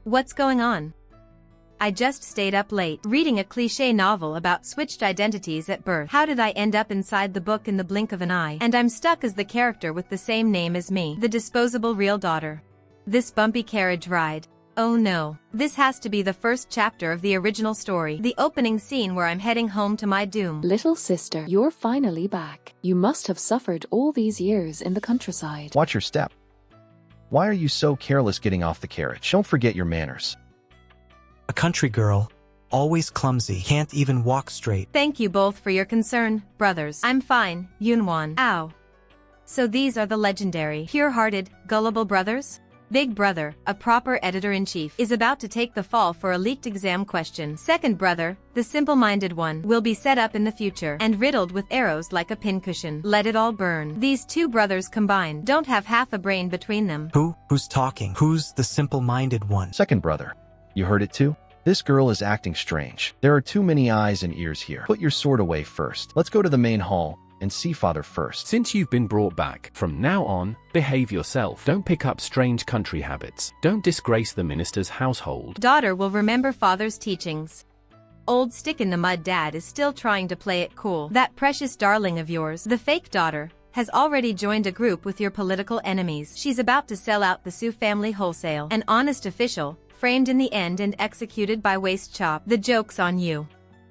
What's going on? I just stayed up late, reading a cliché novel about switched identities at birth. How did I end up inside the book in the blink of an eye? And I'm stuck as the character with the same name as me, the disposable real daughter. This bumpy carriage ride. Oh no. This has to be the first chapter of the original story. The opening scene where I'm heading home to my doom. Little sister, you're finally back. You must have suffered all these years in the countryside. Watch your step. Why are you so careless getting off the carriage? Don't forget your manners. A country girl, always clumsy, can't even walk straight. Thank you both for your concern, brothers. I'm fine, Yunwan. Ow. So these are the legendary, pure-hearted, gullible brothers? Big brother, a proper editor-in-chief, is about to take the fall for a leaked exam question. Second brother, the simple-minded one, will be set up in the future and riddled with arrows like a pincushion. Let it all burn. These two brothers combined don't have half a brain between them. Who's talking? Who's the simple-minded one? Second brother. You heard it too? This girl is acting strange. There are too many eyes and ears here. Put your sword away first. Let's go to the main hall and see father first. Since you've been brought back, from now on, behave yourself. Don't pick up strange country habits. Don't disgrace the minister's household. Daughter will remember father's teachings. Old stick-in-the-mud dad is still trying to play it cool. That precious darling of yours, the fake daughter, has already joined a group with your political enemies. She's about to sell out the Su family wholesale. An honest official, framed in the end and executed by waist chop. The joke's on you.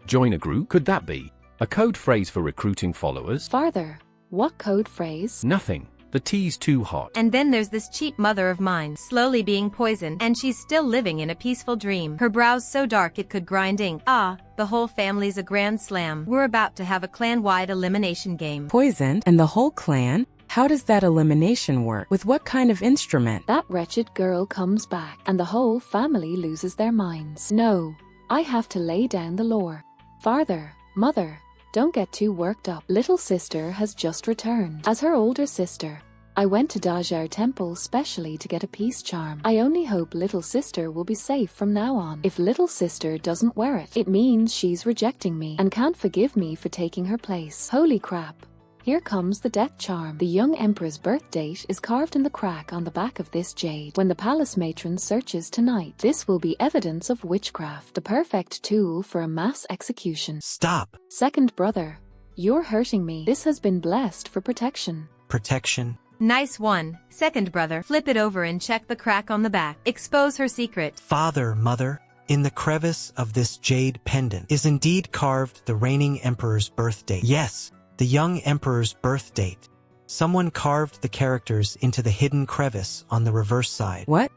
Join a group? Could that be a code phrase for recruiting followers? Father, what code phrase? Nothing. The tea's too hot. And then there's this cheap mother of mine, slowly being poisoned, and she's still living in a peaceful dream. Her brows so dark it could grind ink. Ah, the whole family's a grand slam. We're about to have a clan-wide elimination game. Poisoned? And the whole clan? How does that elimination work? With what kind of instrument? That wretched girl comes back, and the whole family loses their minds. No, I have to lay down the law. Father, mother, don't get too worked up. Little sister has just returned. As her older sister, I went to Dajar Temple specially to get a peace charm. I only hope little sister will be safe from now on. If little sister doesn't wear it, it means she's rejecting me and can't forgive me for taking her place. Holy crap. Here comes the death charm. The young emperor's birth date is carved in the crack on the back of this jade. When the palace matron searches tonight, this will be evidence of witchcraft, the perfect tool for a mass execution. Stop. Second brother, you're hurting me. This has been blessed for protection. Protection. Nice one. Second brother, flip it over and check the crack on the back. Expose her secret. Father, mother, in the crevice of this jade pendant is indeed carved the reigning emperor's birth date. Yes. The young emperor's birth date. Someone carved the characters into the hidden crevice on the reverse side. What?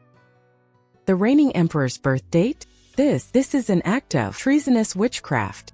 The reigning emperor's birth date? This is an act of treasonous witchcraft.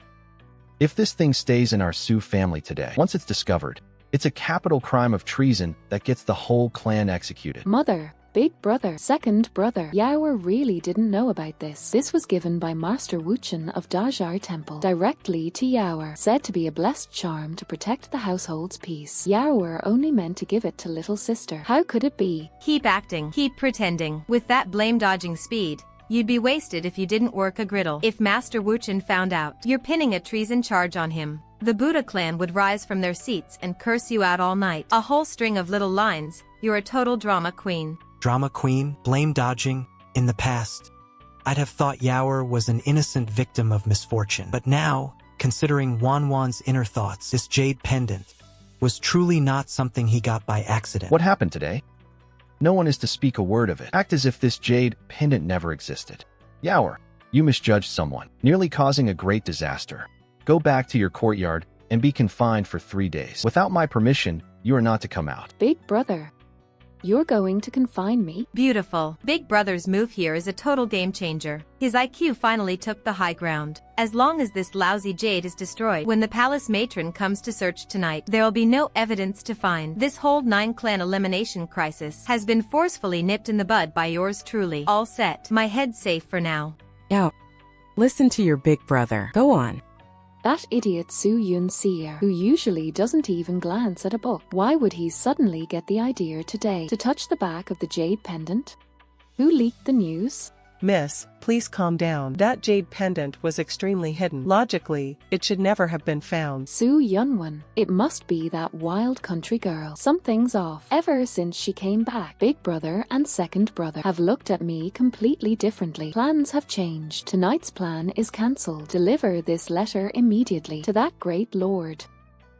If this thing stays in our Su family today, once it's discovered, it's a capital crime of treason that gets the whole clan executed. Mother, big brother, second brother, Yaoer really didn't know about this. This was given by Master Wuchen of Dajar Temple directly to Yaoer, said to be a blessed charm to protect the household's peace. Yaoer only meant to give it to little sister. How could it be? Keep acting, keep pretending. With that blame-dodging speed, you'd be wasted if you didn't work a griddle. If Master Wuchen found out, you're pinning a treason charge on him. The Buddha clan would rise from their seats and curse you out all night. A whole string of little lines. You're a total drama queen. Drama queen, blame dodging, in the past. I'd have thought Yaoer was an innocent victim of misfortune. But now, considering Wanwan's inner thoughts, this jade pendant was truly not something he got by accident. What happened today? No one is to speak a word of it. Act as if this jade pendant never existed. Yaoer, you misjudged someone, nearly causing a great disaster. Go back to your courtyard and be confined for 3 days. Without my permission, you are not to come out. Big brother, you're going to confine me? Beautiful. Big Brother's move here is a total game changer. His IQ finally took the high ground. As long as this lousy jade is destroyed, when the palace matron comes to search tonight, there'll be no evidence to find. This whole 9-clan elimination crisis has been forcefully nipped in the bud by yours truly. All set. My head's safe for now. Now, listen to your big brother. Go on. That idiot Su Yun Seer, who usually doesn't even glance at a book. Why would he suddenly get the idea today to touch the back of the jade pendant? Who leaked the news? Miss, please calm down. That jade pendant was extremely hidden. Logically, it should never have been found. Su Yunwan, it must be that wild country girl. Something's off. Ever since she came back, big brother and second brother have looked at me completely differently. Plans have changed. Tonight's plan is cancelled. Deliver this letter immediately to that great lord.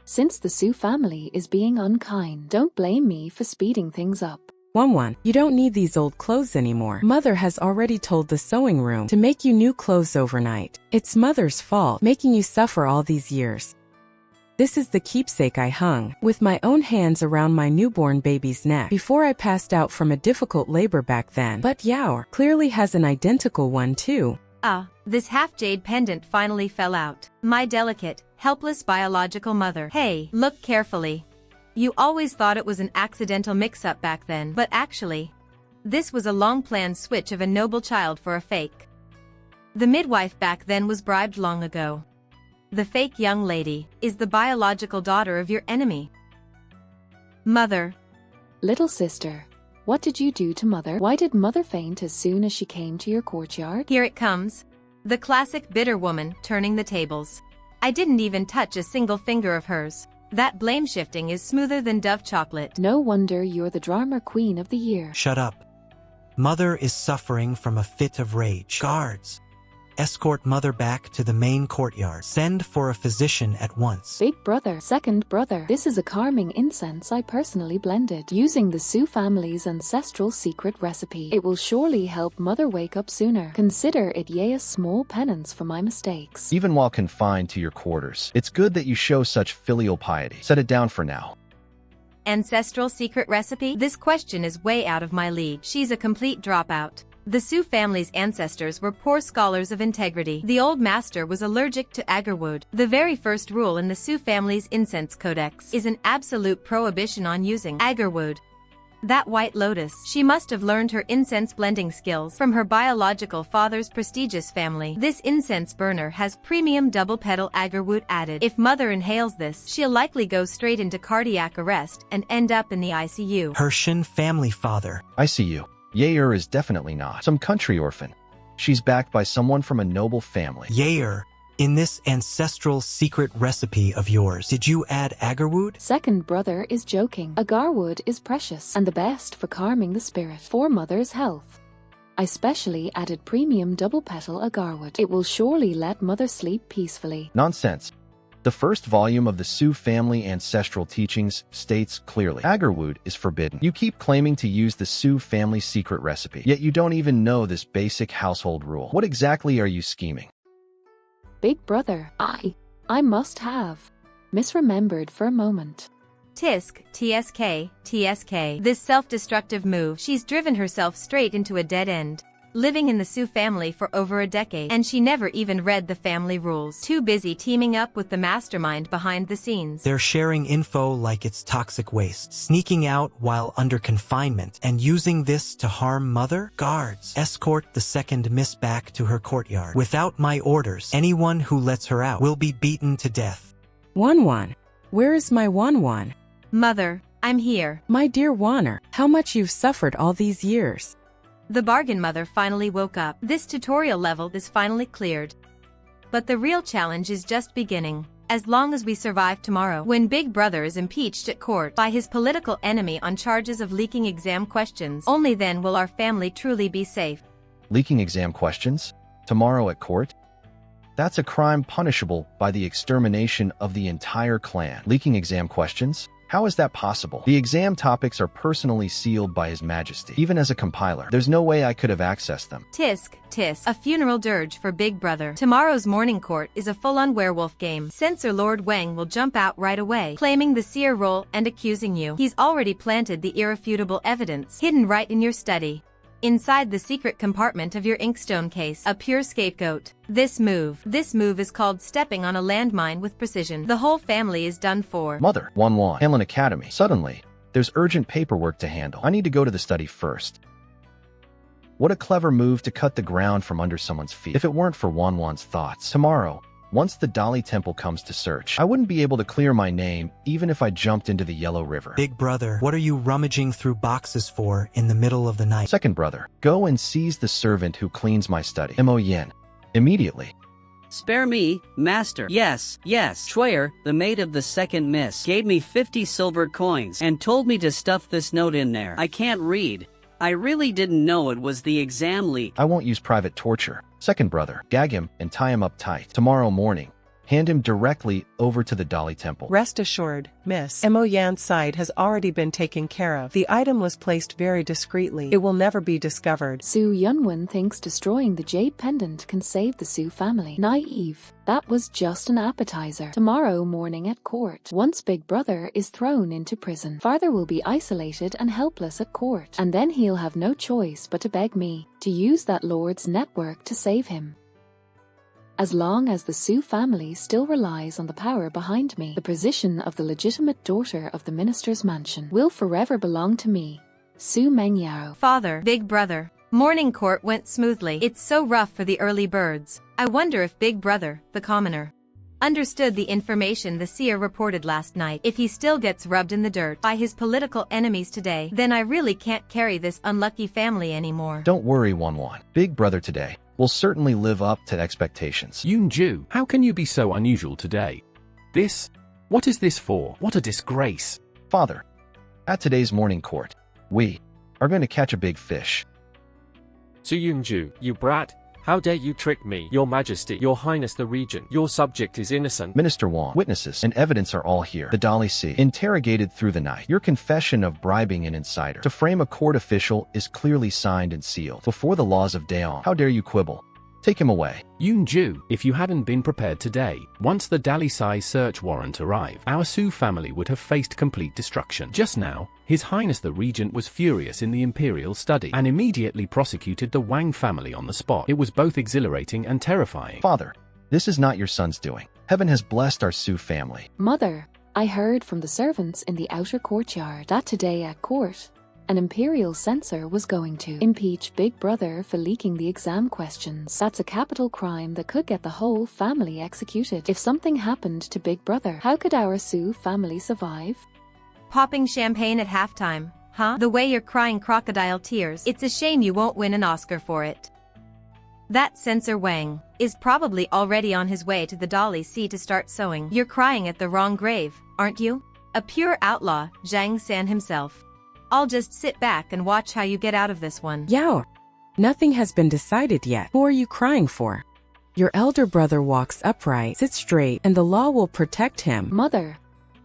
Since the Su family is being unkind, don't blame me for speeding things up. One, you don't need these old clothes anymore. Mother has already told the sewing room to make you new clothes overnight. It's Mother's fault, making you suffer all these years. This is the keepsake I hung with my own hands around my newborn baby's neck before I passed out from a difficult labor back then. But Yaoer clearly has an identical one too. This half-jade pendant finally fell out. My delicate, helpless biological mother. Hey, look carefully. You always thought it was an accidental mix-up back then, but actually, this was a long-planned switch of a noble child for a fake. The midwife back then was bribed long ago. The fake young lady is the biological daughter of your enemy. Mother. Little sister, what did you do to Mother? Why did Mother faint as soon as she came to your courtyard? Here it comes. The classic bitter woman turning the tables. I didn't even touch a single finger of hers. That blame shifting is smoother than Dove chocolate. No wonder you're the drama queen of the year. Shut up. Mother is suffering from a fit of rage. Guards, escort Mother back to the main courtyard. Send for a physician at once. Big brother, second brother, this is a calming incense I personally blended using the Su family's ancestral secret recipe. It will surely help Mother wake up sooner. Consider it a small penance for my mistakes. Even while confined to your quarters, it's good that you show such filial piety. Set it down for now. Ancestral secret recipe? This question is way out of my league. She's a complete dropout. The Su family's ancestors were poor scholars of integrity. The old master was allergic to agarwood. The very first rule in the Su family's incense codex is an absolute prohibition on using agarwood. That white lotus. She must have learned her incense blending skills from her biological father's prestigious family. This incense burner has premium double petal agarwood added. If Mother inhales this, she'll likely go straight into cardiac arrest and end up in the ICU. Her Shin family father. I see you. Yaoer is definitely not some country orphan. She's backed by someone from a noble family. Yaoer, in this ancestral secret recipe of yours, did you add agarwood? Second brother is joking. Agarwood is precious and the best for calming the spirit for Mother's health. I specially added premium double petal agarwood. It will surely let Mother sleep peacefully. Nonsense. The first volume of the Su family ancestral teachings states clearly, agarwood is forbidden. You keep claiming to use the Su family secret recipe, yet you don't even know this basic household rule. What exactly are you scheming? Big brother, I must have misremembered for a moment. Tisk, TSK. This self-destructive move, she's driven herself straight into a dead end. Living in the Su family for over a decade, and she never even read the family rules. Too busy teaming up with the mastermind behind the scenes. They're sharing info like it's toxic waste, sneaking out while under confinement, and using this to harm Mother? Guards, escort the second miss back to her courtyard. Without my orders, anyone who lets her out will be beaten to death. One, where is my One? Mother, I'm here. My dear Waner, how much you've suffered all these years. The bargain mother finally woke up. This tutorial level is finally cleared. But the real challenge is just beginning. As long as we survive tomorrow, when Big Brother is impeached at court by his political enemy on charges of leaking exam questions, only then will our family truly be safe. Leaking exam questions? Tomorrow at court? That's a crime punishable by the extermination of the entire clan. Leaking exam questions? How is that possible? The exam topics are personally sealed by His Majesty. Even as a compiler, there's no way I could have accessed them. Tisk, a funeral dirge for Big Brother. Tomorrow's morning court is a full-on werewolf game. Censor Lord Wang will jump out right away, claiming the seer role and accusing you. He's already planted the irrefutable evidence, hidden right in your study. Inside the secret compartment of your inkstone case, a pure scapegoat. This move is called stepping on a landmine with precision. The whole family is done for. Mother, Hanlon Academy. Suddenly, there's urgent paperwork to handle. I need to go to the study first. What a clever move to cut the ground from under someone's feet. If it weren't for Wan's thoughts. Tomorrow, Once the Dali Temple comes to search, I wouldn't be able to clear my name even if I jumped into the Yellow River. Big brother, what are you rummaging through boxes for in the middle of the night? Second brother, go and seize the servant who cleans my study. Mo Yin. Immediately. Spare me, master. Yes. Shuier, the maid of the second miss, gave me 50 silver coins and told me to stuff this note in there. I can't read. I really didn't know it was the exam leak. I won't use private torture. Second brother, gag him and tie him up tight. Tomorrow morning, hand him directly over to the Dali Temple. Rest assured, Miss. Mo Yan's side has already been taken care of. The item was placed very discreetly. It will never be discovered. Su Yunwen thinks destroying the jade pendant can save the Su family. Naive. That was just an appetizer. Tomorrow morning at court, once Big Brother is thrown into prison, father will be isolated and helpless at court, and then he'll have no choice but to beg me to use that lord's network to save him. As long as the Su family still relies on the power behind me, the position of the legitimate daughter of the minister's mansion will forever belong to me, Su Mengyao. Father, Big Brother. Morning court went smoothly. It's so rough for the early birds. I wonder if Big Brother, the commoner, understood the information the seer reported last night. If he still gets rubbed in the dirt by his political enemies today, then I really can't carry this unlucky family anymore. Don't worry, Wanwan. Big Brother today will certainly live up to expectations. Yunju, how can you be so unusual today? What is this for? What a disgrace. Father, at today's morning court, we are going to catch a big fish. Su Yunju, you brat. How dare you trick me? Your Majesty, Your Highness the Regent, your subject is innocent. Minister Wong, witnesses and evidence are all here. The Dali C. Interrogated through the night. Your confession of bribing an insider to frame a court official is clearly signed and sealed before the laws of Daeong. How dare you quibble? Take him away. Yunju, if you hadn't been prepared today, once the Dali Sai search warrant arrived, our Su family would have faced complete destruction. Just now, His Highness the Regent was furious in the imperial study and immediately prosecuted the Wang family on the spot. It was both exhilarating and terrifying. Father, this is not your son's doing. Heaven has blessed our Su family. Mother, I heard from the servants in the outer courtyard that today at court, an imperial censor was going to impeach Big Brother for leaking the exam questions. That's a capital crime that could get the whole family executed. If something happened to Big Brother, how could our Su family survive? Popping champagne at halftime, huh? The way you're crying crocodile tears, it's a shame you won't win an Oscar for it. That censor Wang is probably already on his way to the Dali Sea to start sewing. You're crying at the wrong grave, aren't you? A pure outlaw, Zhang San himself. I'll just sit back and watch how you get out of this one. Yao, nothing has been decided yet. Who are you crying for? Your elder brother walks upright, sits straight, and the law will protect him. Mother,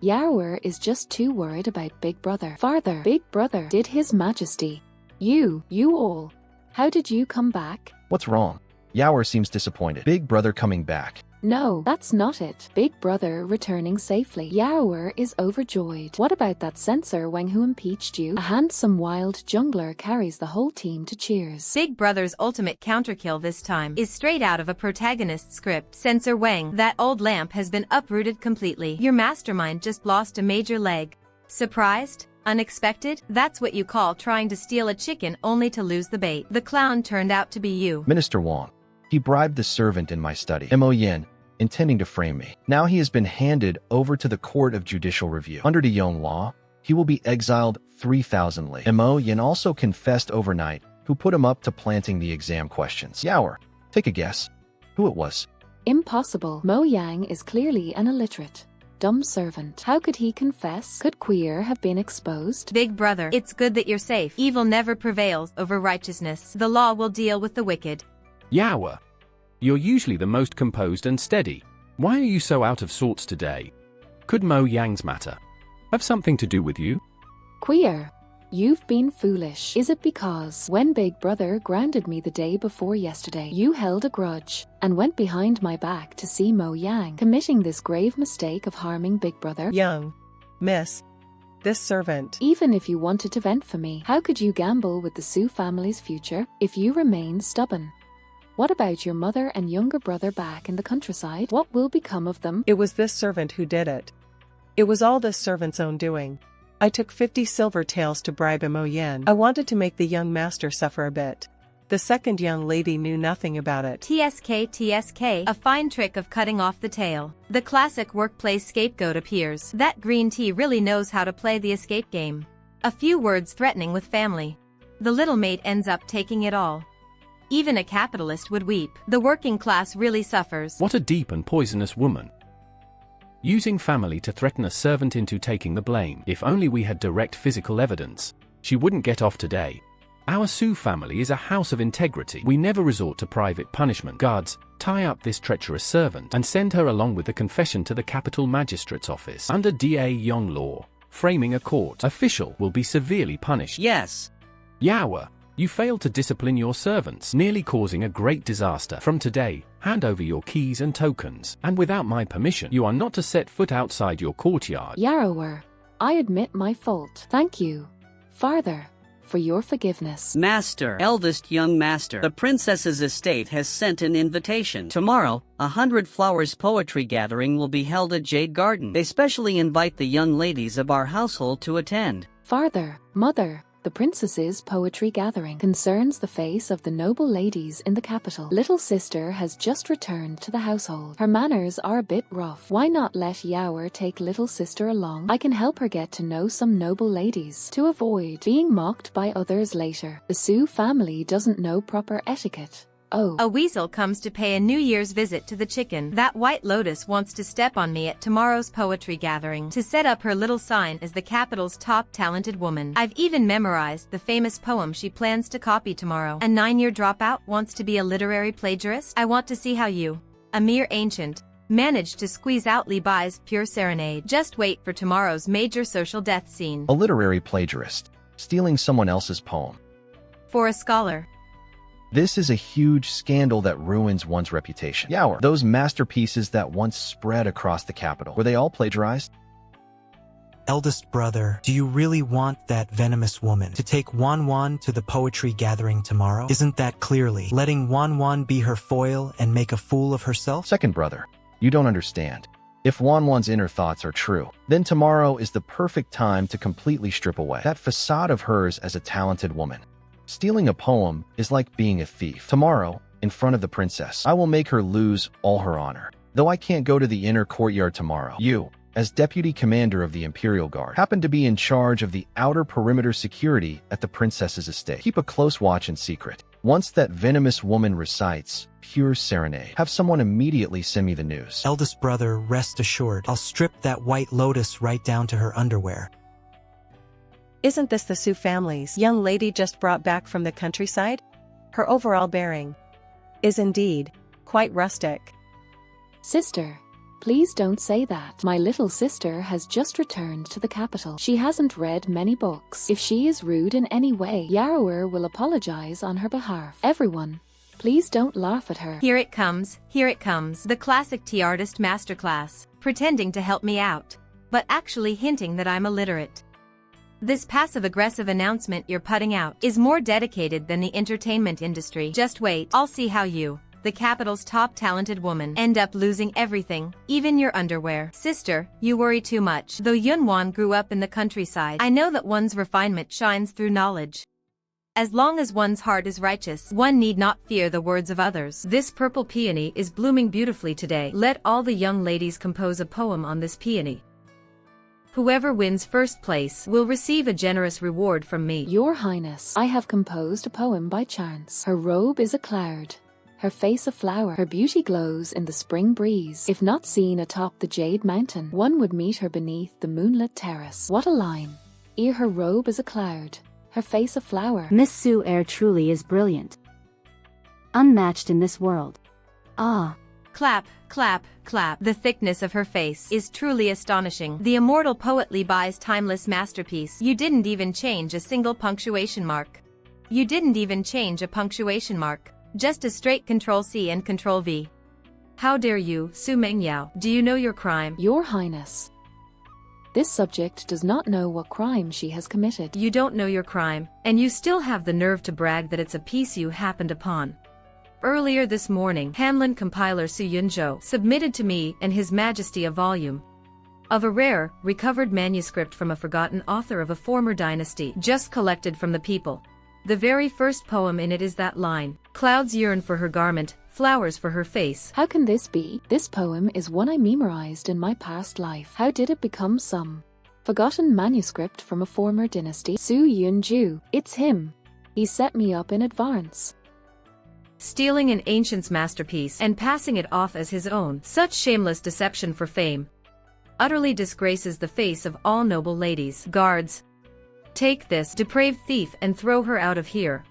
Yaoer is just too worried about Big Brother. Father, Big Brother did His Majesty. You all. How did you come back? What's wrong? Yaoer seems disappointed. Big Brother coming back. No, that's not it. Big Brother returning safely. Yaoer is overjoyed. What about that censor Wang who impeached you? A handsome wild jungler carries the whole team to cheers. Big Brother's ultimate counterkill this time is straight out of a protagonist script. Censor Wang, that old lamp has been uprooted completely. Your mastermind just lost a major leg. Surprised? Unexpected? That's what you call trying to steal a chicken only to lose the bait. The clown turned out to be you. Minister Wong. He bribed the servant in my study, Mo Yin, intending to frame me. Now he has been handed over to the Court of Judicial Review. Under the Yong law, he will be exiled 3,000 li. Mo Yin also confessed overnight who put him up to planting the exam questions. Yaoer, take a guess. Who it was? Impossible. Mo Yang is clearly an illiterate, dumb servant. How could he confess? Could queer have been exposed? Big Brother, it's good that you're safe. Evil never prevails over righteousness. The law will deal with the wicked. Yaoer, you're usually the most composed and steady. Why are you so out of sorts today? Could Mo Yang's matter have something to do with you? Queer, you've been foolish. Is it because when Big Brother grounded me the day before yesterday, you held a grudge and went behind my back to see Mo Yang committing this grave mistake of harming Big Brother? Young. Miss. This servant. Even if you wanted to vent for me, how could you gamble with the Su family's future if you remain stubborn? What about your mother and younger brother back in the countryside? What will become of them? It was this servant who did it. It was all this servant's own doing. I took 50 silver taels to bribe Mo Yen. I wanted to make the young master suffer a bit. The second young lady knew nothing about it. TSK, a fine trick of cutting off the tail. The classic workplace scapegoat appears. That green tea really knows how to play the escape game. A few words threatening with family. The little mate ends up taking it all. Even a capitalist would weep. The working class really suffers. What a deep and poisonous woman. Using family to threaten a servant into taking the blame. If only we had direct physical evidence, she wouldn't get off today. Our Su family is a house of integrity. We never resort to private punishment. Guards, tie up this treacherous servant and send her along with the confession to the capital magistrate's office. Under Da Yong law, framing a court official will be severely punished. Yes. Yawa, you failed to discipline your servants, nearly causing a great disaster. From today, hand over your keys and tokens, and without my permission, you are not to set foot outside your courtyard. Yarower, I admit my fault. Thank you, Father, for your forgiveness. Master, eldest young master, the princess's estate has sent an invitation. Tomorrow, 100 Flowers poetry gathering will be held at Jade Garden. They specially invite the young ladies of our household to attend. Father, Mother, the princess's poetry gathering concerns the face of the noble ladies in the capital. Little sister has just returned to the household. Her manners are a bit rough. Why not let Yawer take little sister along? I can help her get to know some noble ladies to avoid being mocked by others later. The Su family doesn't know proper etiquette. Oh. A weasel comes to pay a New Year's visit to the chicken. That white lotus wants to step on me at tomorrow's poetry gathering to set up her little sign as the capital's top talented woman. I've even memorized the famous poem she plans to copy tomorrow. A 9-year dropout wants to be a literary plagiarist? I want to see how you, a mere ancient, managed to squeeze out Li Bai's pure serenade. Just wait for tomorrow's major social death scene. A literary plagiarist, stealing someone else's poem. For a scholar. This is a huge scandal that ruins one's reputation. Yawer, those masterpieces that once spread across the capital, were they all plagiarized? Eldest brother, do you really want that venomous woman to take Wanwan to the poetry gathering tomorrow? Isn't that clearly letting Wanwan be her foil and make a fool of herself? Second brother, you don't understand. If Wanwan's inner thoughts are true, then tomorrow is the perfect time to completely strip away that facade of hers as a talented woman. Stealing a poem is like being a thief. Tomorrow, in front of the princess, I will make her lose all her honor. Though I can't go to the inner courtyard tomorrow, you, as deputy commander of the Imperial Guard, happen to be in charge of the outer perimeter security at the princess's estate. Keep a close watch in secret. Once that venomous woman recites pure serenade, have someone immediately send me the news. Eldest brother, rest assured, I'll strip that white lotus right down to her underwear. Isn't this the Su family's young lady just brought back from the countryside? Her overall bearing is indeed quite rustic. Sister, please don't say that. My little sister has just returned to the capital. She hasn't read many books. If she is rude in any way, Yarower will apologize on her behalf. Everyone, please don't laugh at her. Here it comes, the classic tea artist masterclass, pretending to help me out, but actually hinting that I'm illiterate. This passive-aggressive announcement you're putting out is more dedicated than the entertainment industry. Just wait, I'll see how you, the capital's top talented woman, end up losing everything, even your underwear. Sister, you worry too much. Though Yunwan grew up in the countryside, I know that one's refinement shines through knowledge. As long as one's heart is righteous, one need not fear the words of others. This purple peony is blooming beautifully today. Let all the young ladies compose a poem on this peony. Whoever wins first place will receive a generous reward from me. Your Highness, I have composed a poem by chance. Her robe is a cloud, her face a flower, her beauty glows in the spring breeze. If not seen atop the jade mountain, one would meet her beneath the moonlit terrace. What a line! Ere her robe is a cloud, her face a flower. Miss Su truly is brilliant. Unmatched in this world. Ah. Clap, clap, clap. The thickness of her face is truly astonishing. The immortal poet Li Bai's timeless masterpiece. You didn't even change a single punctuation mark. You didn't even change a punctuation mark. Just a straight Ctrl-C and Ctrl-V. How dare you, Su Mengyao? Do you know your crime? Your Highness, this subject does not know what crime she has committed. You don't know your crime, and you still have the nerve to brag that it's a piece you happened upon. Earlier this morning, Hanlon compiler Su Yunzhou submitted to me and His Majesty a volume of a rare, recovered manuscript from a forgotten author of a former dynasty, just collected from the people. The very first poem in it is that line. Clouds yearn for her garment, flowers for her face. How can this be? This poem is one I memorized in my past life. How did it become some forgotten manuscript from a former dynasty? Su Yunju. It's him. He set me up in advance. Stealing an ancient's masterpiece and passing it off as his own. Such shameless deception for fame utterly disgraces the face of all noble ladies. Guards, take this depraved thief and throw her out of here.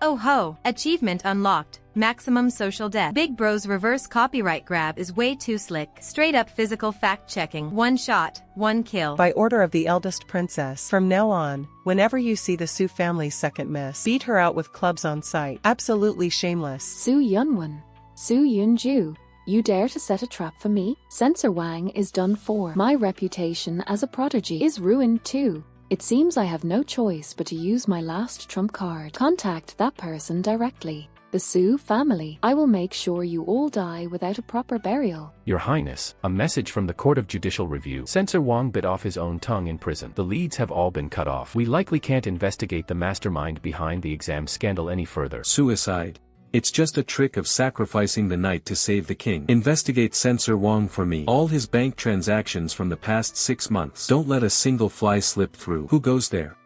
Oh ho! Achievement unlocked. Maximum social debt. Big Bro's reverse copyright grab is way too slick. Straight up physical fact checking. One shot, one kill. By order of the eldest princess, from now on, whenever you see the Su family's second miss, beat her out with clubs on sight. Absolutely shameless. Su Yunwan. Su Yunju. You dare to set a trap for me? Censor Wang is done for. My reputation as a prodigy is ruined too. It seems I have no choice but to use my last trump card. Contact that person directly. The Su family. I will make sure you all die without a proper burial. Your Highness, a message from the Court of Judicial Review. Censor Wang bit off his own tongue in prison. The leads have all been cut off. We likely can't investigate the mastermind behind the exam scandal any further. Suicide. It's just a trick of sacrificing the knight to save the king. Investigate Censor Wang for me. All his bank transactions from the past 6 months. Don't let a single fly slip through. Who goes there?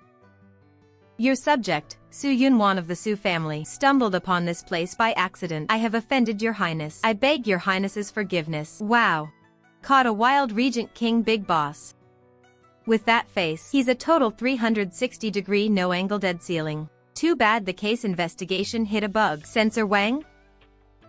Your subject, Su Yunwan of the Su family, stumbled upon this place by accident. I have offended your highness. I beg your highness's forgiveness. Wow. Caught a wild regent king big boss. With that face, he's a total 360-degree no-angle dead ceiling. Too bad the case investigation hit a bug. Censor Wang?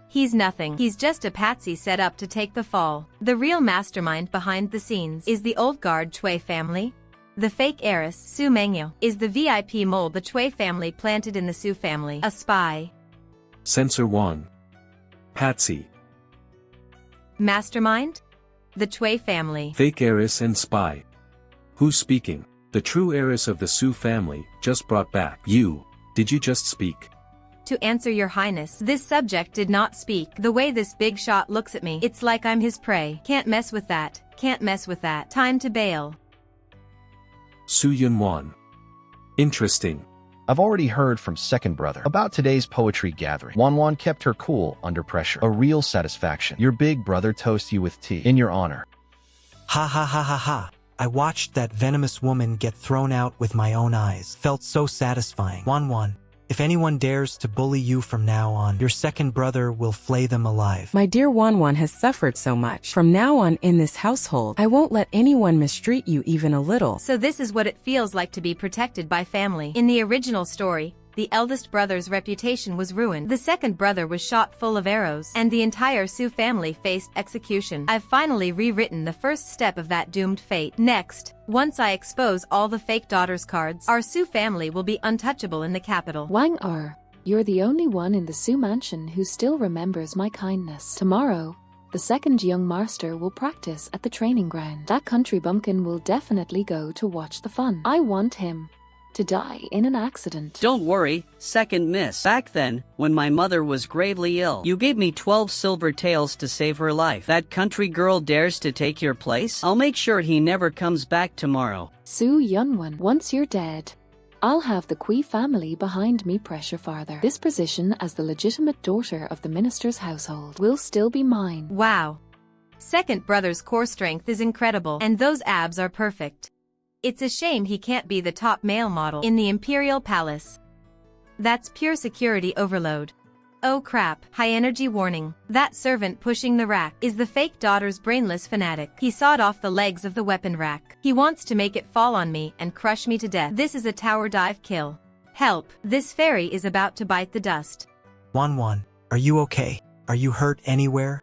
He's nothing. He's just a patsy set up to take the fall. The real mastermind behind the scenes is the old guard Chui family. The fake heiress, Su Mengyu, is the VIP mole the Chui family planted in the Su family. A spy. Censor Wang. Patsy. Mastermind? The Chui family. Fake heiress and spy. Who's speaking? The true heiress of the Su family, just brought back. You. Did you just speak? To answer your highness, this subject did not speak. The way this big shot looks at me, it's like I'm his prey. Can't mess with that. Can't mess with that. Time to bail. Su Yunwan. Interesting. I've already heard from second brother about today's poetry gathering. Wanwan kept her cool under pressure. A real satisfaction. Your big brother toasts you with tea in your honor. Ha ha ha ha ha. I watched that venomous woman get thrown out with my own eyes. Felt so satisfying. Wanwan, if anyone dares to bully you from now on, your second brother will flay them alive. My dear Wanwan has suffered so much. From now on in this household, I won't let anyone mistreat you even a little. So this is what it feels like to be protected by family. In the original story, the eldest brother's reputation was ruined. The second brother was shot full of arrows, and the entire Su family faced execution. I've finally rewritten the first step of that doomed fate. Next, once I expose all the fake daughter's cards, our Su family will be untouchable in the capital. Wang you're the only one in the Su mansion who still remembers my kindness. Tomorrow, the second young master will practice at the training ground. That country bumpkin will definitely go to watch the fun. I want him to die in an accident. Don't worry, second miss. Back then, when my mother was gravely ill, you gave me 12 silver taels to save her life. That country girl dares to take your place? I'll make sure he never comes back tomorrow. Su Yunwan, once you're dead, I'll have the Kui family behind me pressure farther. This position as the legitimate daughter of the minister's household will still be mine. Wow. Second brother's core strength is incredible, and those abs are perfect. It's a shame he can't be the top male model in the Imperial Palace. That's pure security overload. Oh crap, high energy warning. That servant pushing the rack is the fake daughter's brainless fanatic. He sawed off the legs of the weapon rack. He wants to make it fall on me and crush me to death. This is a tower dive kill. Help, this fairy is about to bite the dust. Wanwan, are you okay? Are you hurt anywhere?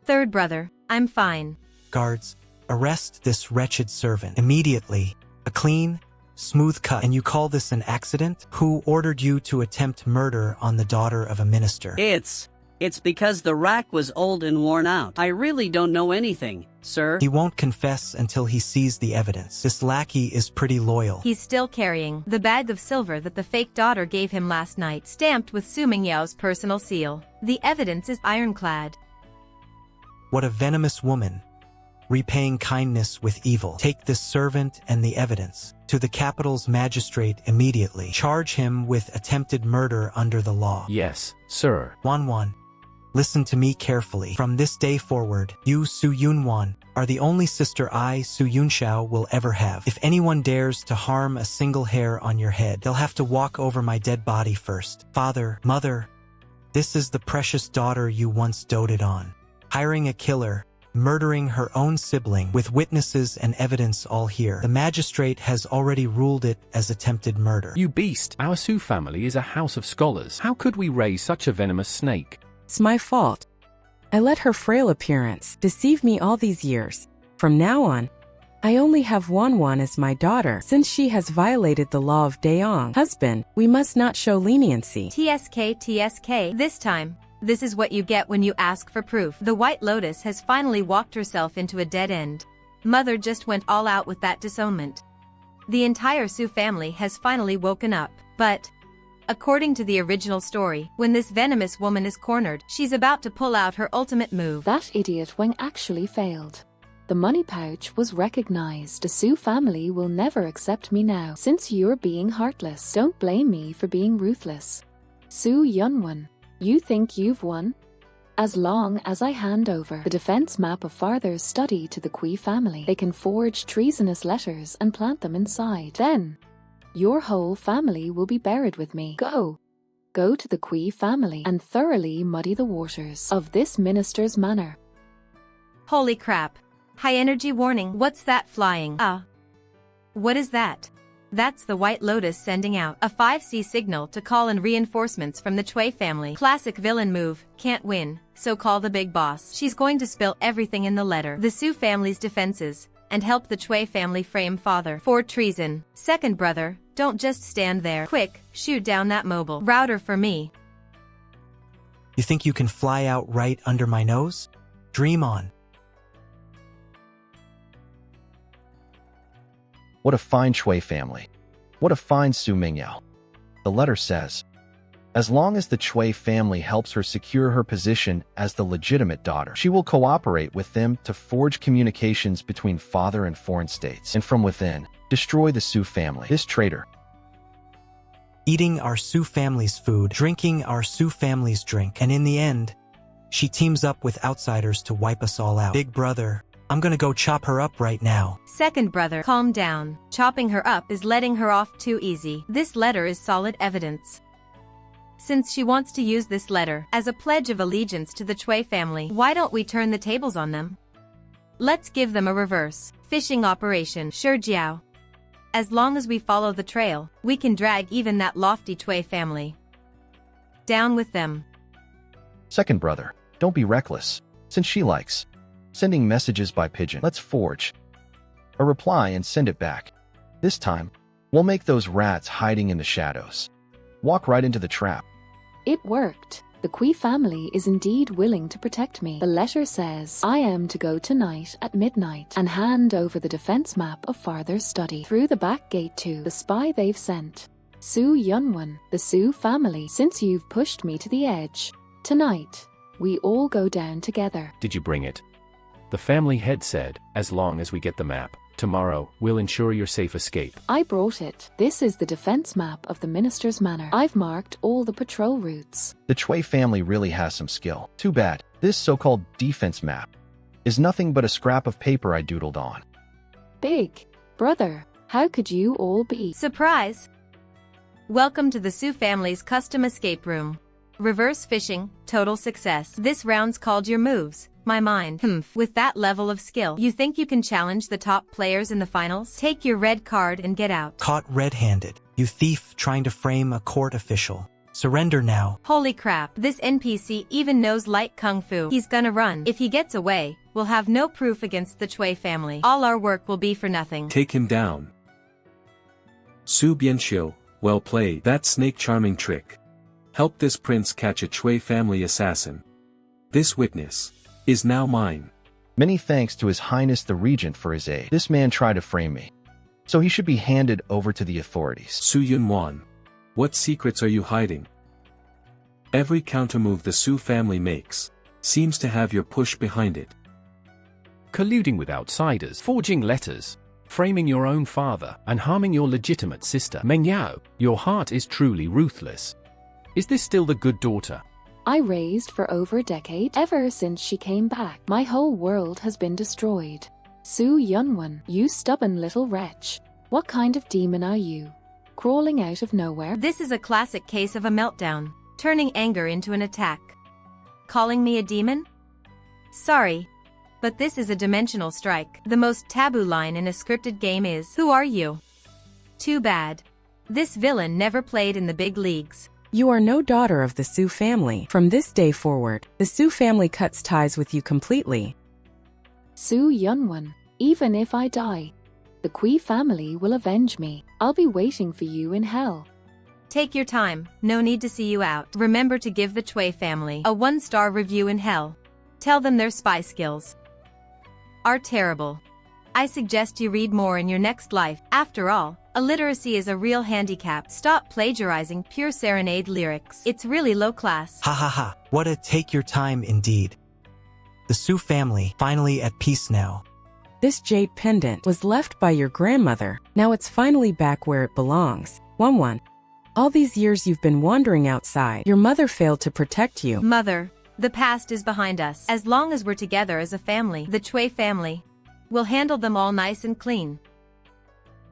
Third brother, I'm fine. Guards, arrest this wretched servant immediately. A clean, smooth cut. And you call this an accident? Who ordered you to attempt murder on the daughter of a minister? It's because the rack was old and worn out. I really don't know anything, sir. He won't confess until he sees the evidence. This lackey is pretty loyal. He's still carrying the bag of silver that the fake daughter gave him last night, stamped with Su Mingyao's personal seal. The evidence is ironclad. What a venomous woman. repaying kindness with evil. Take this servant and the evidence to the capital's magistrate immediately. Charge him with attempted murder under the law. Yes, sir. Wanwan, listen to me carefully. From this day forward, you Su Yunwan are the only sister I, Su Yunxiao, will ever have. If anyone dares to harm a single hair on your head, they'll have to walk over my dead body first. Father, mother, this is the precious daughter you once doted on. Hiring a killer, murdering her own sibling, with witnesses and evidence all here. The magistrate has already ruled it as attempted murder. You beast! Our Su family is a house of scholars. How could we raise such a venomous snake? It's my fault. I let her frail appearance deceive me all these years. From now on, I only have Wanwan as my daughter. Since she has violated the law of Daong, husband, we must not show leniency. TSK. This time, this is what you get when you ask for proof. The White Lotus has finally walked herself into a dead end. Mother just went all out with that disownment. The entire Su family has finally woken up, but according to the original story, when this venomous woman is cornered, she's about to pull out her ultimate move. That idiot Wang actually failed. The money pouch was recognized. The Su family will never accept me now. Since you're being heartless, don't blame me for being ruthless. Su Yunwan, you think you've won? As long as I hand over the defense map of father's study to the Kui family, they can forge treasonous letters and plant them inside. Then, your whole family will be buried with me. Go to the Kui family and thoroughly muddy the waters of this minister's manor. Holy crap. High energy warning. What's that flying? What is that? That's the White Lotus sending out a 5C signal to call in reinforcements from the Chui family. Classic villain move, can't win, so call the big boss. She's going to spill everything in the letter. The Su family's defenses, and help the Chui family frame father for treason. Second brother, don't just stand there. Quick, shoot down that mobile router for me. You think you can fly out right under my nose? Dream on. What a fine Chui family. What a fine Su Mingyao. The letter says, as long as the Chui family helps her secure her position as the legitimate daughter, she will cooperate with them to forge communications between father and foreign states, and from within, destroy the Su family. This traitor. Eating our Su family's food, drinking our Su family's drink, and in the end, she teams up with outsiders to wipe us all out. Big brother, I'm gonna go chop her up right now. Second brother, calm down. Chopping her up is letting her off too easy. This letter is solid evidence. Since she wants to use this letter as a pledge of allegiance to the Chui family, why don't we turn the tables on them? Let's give them a reverse fishing operation. Sure, Jiao. As long as we follow the trail, we can drag even that lofty Chui family. Down with them. Second brother, don't be reckless. Since she likes sending messages by pigeon, let's forge a reply and send it back. This time, we'll make those rats hiding in the shadows walk right into the trap. It worked. The Kui family is indeed willing to protect me. The letter says I am to go tonight at midnight and hand over the defense map of father's study through the back gate to the spy they've sent. Su Yunwan, the Su family. Since you've pushed me to the edge, tonight, we all go down together. Did you bring it? The family head said, as long as we get the map, tomorrow, we'll ensure your safe escape. I brought it. This is the defense map of the minister's manor. I've marked all the patrol routes. The Chui family really has some skill. Too bad, this so-called defense map is nothing but a scrap of paper I doodled on. Big brother, how could you all be? Surprise! Welcome to the Su family's custom escape room. Reverse fishing, total success. This round's called your moves. My mind. With that level of skill, you think you can challenge the top players in the finals? Take your red card and get out. Caught red-handed. You thief trying to frame a court official. Surrender now. Holy crap, this NPC even knows light kung fu. He's gonna run. If he gets away, we'll have no proof against the Chui family. All our work will be for nothing. Take him down. Su Bianxiu, well played. That snake-charming trick. Help this prince catch a Chui family assassin. This witness is now mine. Many thanks to His Highness the Regent for his aid. This man tried to frame me, so he should be handed over to the authorities. Su Yunwan, what secrets are you hiding? Every countermove the Su family makes seems to have your push behind it. colluding with outsiders, forging letters, framing your own father, and harming your legitimate sister. Manhwa, your heart is truly ruthless. Is this still the good daughter I raised for over a decade? Ever since she came back, my whole world has been destroyed. Su Yunwan, you stubborn little wretch. What kind of demon are you? Crawling out of nowhere? This is a classic case of a meltdown, turning anger into an attack. Calling me a demon? Sorry, but this is a dimensional strike. The most taboo line in a scripted game is, "Who are you?" Too bad. This villain never played in the big leagues. You are no daughter of the Su family. From this day forward, the Su family cuts ties with you completely. Su Yunwan, even if I die, the Kui family will avenge me. I'll be waiting for you in hell. Take your time, no need to see you out. Remember to give the Chui family a 1-star review in hell. Tell them their spy skills are terrible. I suggest you read more in your next life. After all, illiteracy is a real handicap. Stop plagiarizing pure serenade lyrics. It's really low class. Ha ha ha, what a take your time indeed. The Su family, finally at peace now. This jade pendant was left by your grandmother. Now it's finally back where it belongs. 1-1. All these years you've been wandering outside. Your mother failed to protect you. Mother, the past is behind us. As long as we're together as a family, the Chui family, we'll handle them all nice and clean.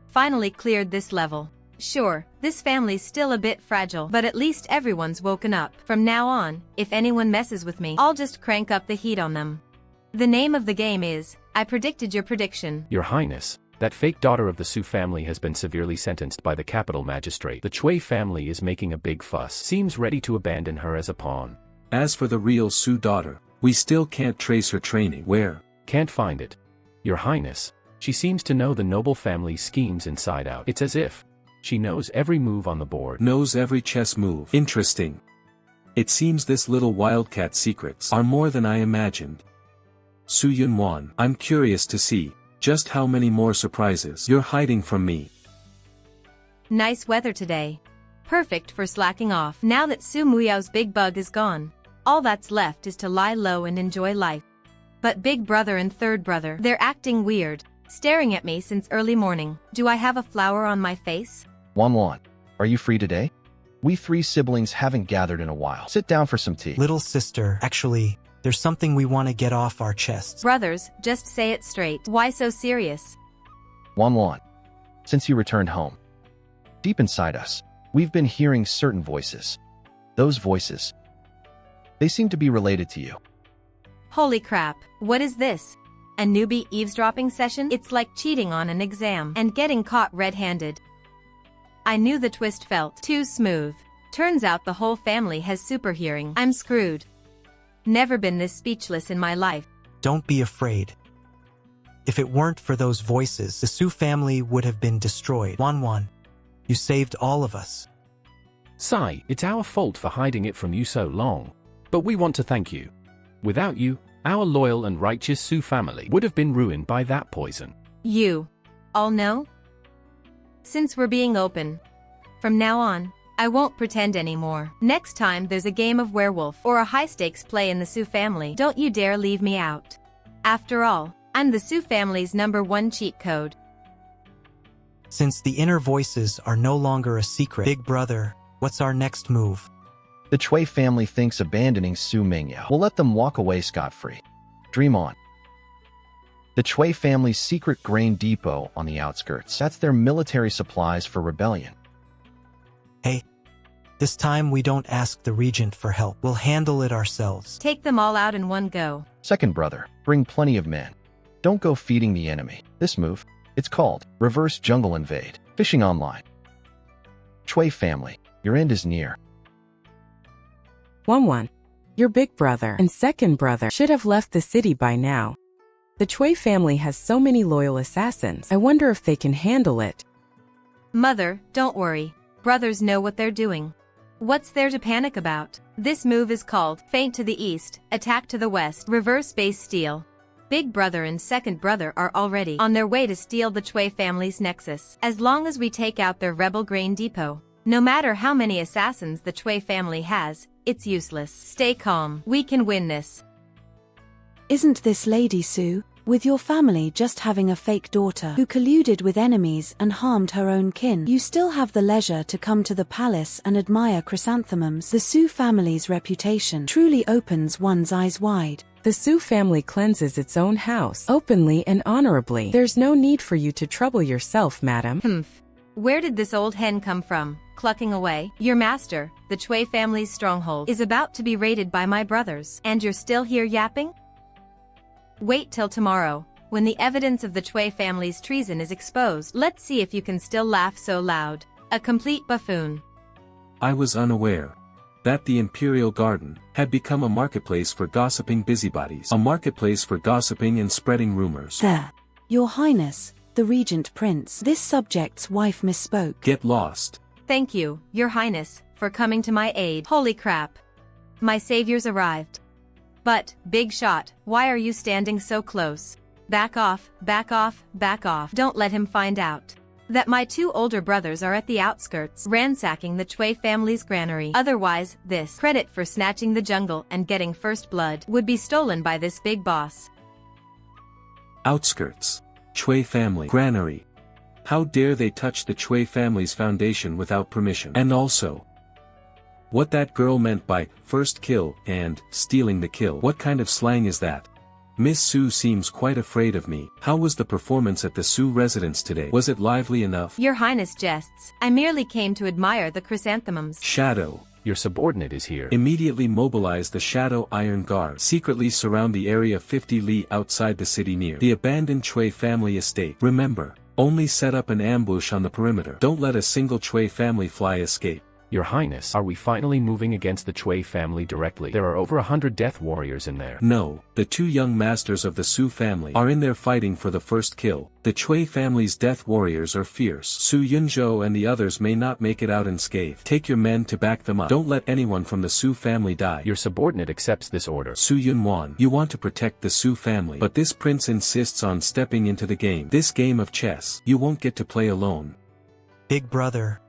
Finally cleared this level. Sure, this family's still a bit fragile, but at least everyone's woken up. From now on, if anyone messes with me, I'll just crank up the heat on them. The name of the game is, I predicted your prediction. Your Highness, that fake daughter of the Su family has been severely sentenced by the capital magistrate. The Chui family is making a big fuss. Seems ready to abandon her as a pawn. As for the real Su daughter, we still can't trace her training. Where? Can't find it. Your Highness, she seems to know the noble family's schemes inside out. It's as if she knows every move on the board. Knows every chess move. Interesting. It seems this little wildcat secrets are more than I imagined. Su Yunwan, I'm curious to see just how many more surprises you're hiding from me. Nice weather today. Perfect for slacking off. Now that Su Muyao's big bug is gone, all that's left is to lie low and enjoy life. But big brother and third brother, they're acting weird, staring at me since early morning. Do I have a flower on my face? Wan, are you free today? We 3 siblings haven't gathered in a while. Sit down for some tea. Little sister, actually, there's something we want to get off our chests. Brothers, just say it straight. Why so serious? Wan, since you returned home, deep inside us, we've been hearing certain voices. Those voices, they seem to be related to you. Holy crap, what is this? A newbie eavesdropping session? It's like cheating on an exam and getting caught red-handed. I knew the twist felt too smooth. Turns out the whole family has super hearing. I'm screwed. Never been this speechless in my life. Don't be afraid. If it weren't for those voices, the Su family would have been destroyed. Wan, you saved all of us. Sai, it's our fault for hiding it from you so long. But we want to thank you. Without you, our loyal and righteous Su family would have been ruined by that poison. You all know? Since we're being open, from now on, I won't pretend anymore. Next time there's a game of werewolf or a high-stakes play in the Su family, don't you dare leave me out. After all, I'm the Su family's #1 cheat code. Since the inner voices are no longer a secret, big brother, what's our next move? The Chui family thinks abandoning Su Mingyao will let them walk away scot-free. Dream on. The Chui family's secret grain depot on the outskirts. That's their military supplies for rebellion. Hey, this time we don't ask the Regent for help. We'll handle it ourselves. Take them all out in one go. Second brother, bring plenty of men. Don't go feeding the enemy. This move, it's called Reverse Jungle Invade. Fishing online. Chui family, your end is near. 1-1. Your big brother and second brother should have left the city by now. The Chui family has so many loyal assassins. I wonder if they can handle it. Mother, don't worry. Brothers know what they're doing. What's there to panic about? This move is called Feint to the East, Attack to the West, Reverse Base Steal. Big brother and second brother are already on their way to steal the Chui family's nexus. As long as we take out their rebel grain depot, no matter how many assassins the Chui family has, it's useless. Stay calm. We can win this. Isn't this Lady Su? With your family just having a fake daughter who colluded with enemies and harmed her own kin, you still have the leisure to come to the palace and admire chrysanthemums. The Su family's reputation truly opens one's eyes wide. The Su family cleanses its own house, openly and honorably. There's no need for you to trouble yourself, madam. Humph. Where did this old hen come from, clucking away? Your master, the Chui family's stronghold, is about to be raided by my brothers, and you're still here yapping? Wait till tomorrow, when the evidence of the Chui family's treason is exposed. Let's see if you can still laugh so loud. A complete buffoon. I was unaware that the Imperial Garden had become a marketplace for gossiping busybodies. A marketplace for gossiping and spreading rumors. There. Your Highness, the Regent Prince. This subject's wife misspoke. Get lost. Thank you, Your Highness, for coming to my aid. Holy crap. My saviors arrived. But, big shot, why are you standing so close? Back off, back off, back off. Don't let him find out that my two older brothers are at the outskirts, ransacking the Chui family's granary. Otherwise, this credit for snatching the jungle and getting first blood would be stolen by this big boss. Outskirts. Chui family. Granary. How dare they touch the Chui family's foundation without permission? And also, what that girl meant by first kill and stealing the kill. What kind of slang is that? Miss Su seems quite afraid of me. How was the performance at the Su residence today? Was it lively enough? Your Highness jests. I merely came to admire the chrysanthemums. Shadow. Your subordinate is here. Immediately mobilize the Shadow Iron Guard. Secretly surround the area 50 li outside the city near the abandoned Chui family estate. Remember, only set up an ambush on the perimeter. Don't let a single Chui family fly escape. Your Highness, are we finally moving against the Chui family directly? There are over 100 death warriors in there. No, the two young masters of the Su family are in there fighting for the first kill. The Chui family's death warriors are fierce. Su Yunzhou and the others may not make it out unscathed. Take your men to back them up. Don't let anyone from the Su family die. Your subordinate accepts this order. Su Yunwan, you want to protect the Su family, but this prince insists on stepping into the game. This game of chess, you won't get to play alone. Big brother.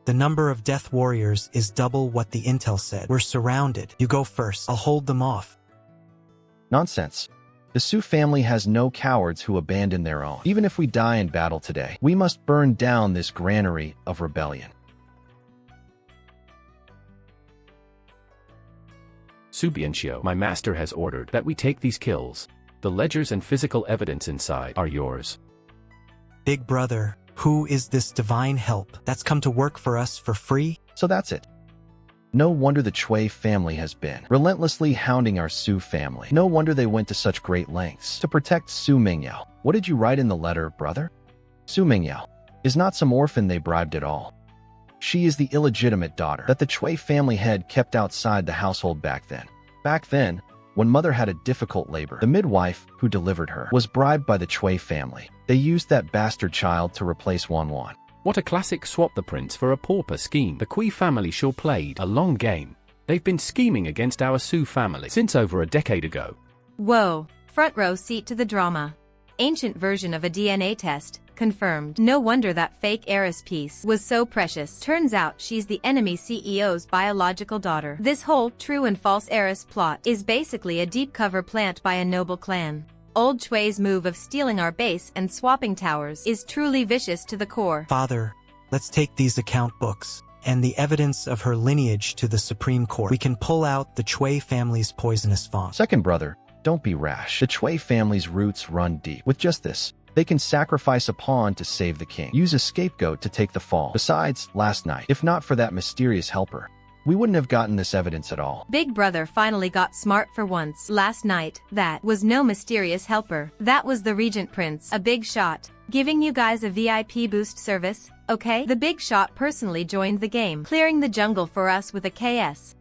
The number of death warriors is double what the intel said. We're surrounded. You go first. I'll hold them off. Nonsense. The Su family has no cowards who abandon their own. Even if we die in battle today, we must burn down this granary of rebellion. Su Bianxiu, my master has ordered that we take these kills. The ledgers and physical evidence inside are yours. Big brother. Who is this divine help that's come to work for us for free? So that's it. No wonder the Chui family has been relentlessly hounding our Su family. No wonder they went to such great lengths to protect Su Mingyao. What did you write in the letter, brother? Su Mingyao is not some orphan they bribed at all. She is the illegitimate daughter that the Chui family had kept outside the household back then. Back then, when mother had a difficult labor, the midwife who delivered her was bribed by the Chui family. They used that bastard child to replace Wanwan. What a classic swap the prince for a pauper scheme. The Kui family sure played a long game. They've been scheming against our Su family since over a decade ago. Whoa, front row seat to the drama. Ancient version of a DNA test, confirmed. No wonder that fake heiress piece was so precious. Turns out she's the enemy CEO's biological daughter. This whole true and false heiress plot is basically a deep cover plant by a noble clan. Old Chui's move of stealing our base and swapping towers is truly vicious to the core. Father, let's take these account books and the evidence of her lineage to the Supreme Court. We can pull out the Chui family's poisonous font. Second brother, don't be rash. The Chui family's roots run deep. With just this, they can sacrifice a pawn to save the king. Use a scapegoat to take the fall. Besides, last night, if not for that mysterious helper, we wouldn't have gotten this evidence at all. Big brother finally got smart for once. Last night, that was no mysterious helper. That was the Regent Prince, a big shot, giving you guys a VIP boost service, okay? The big shot personally joined the game, clearing the jungle for us with a KS.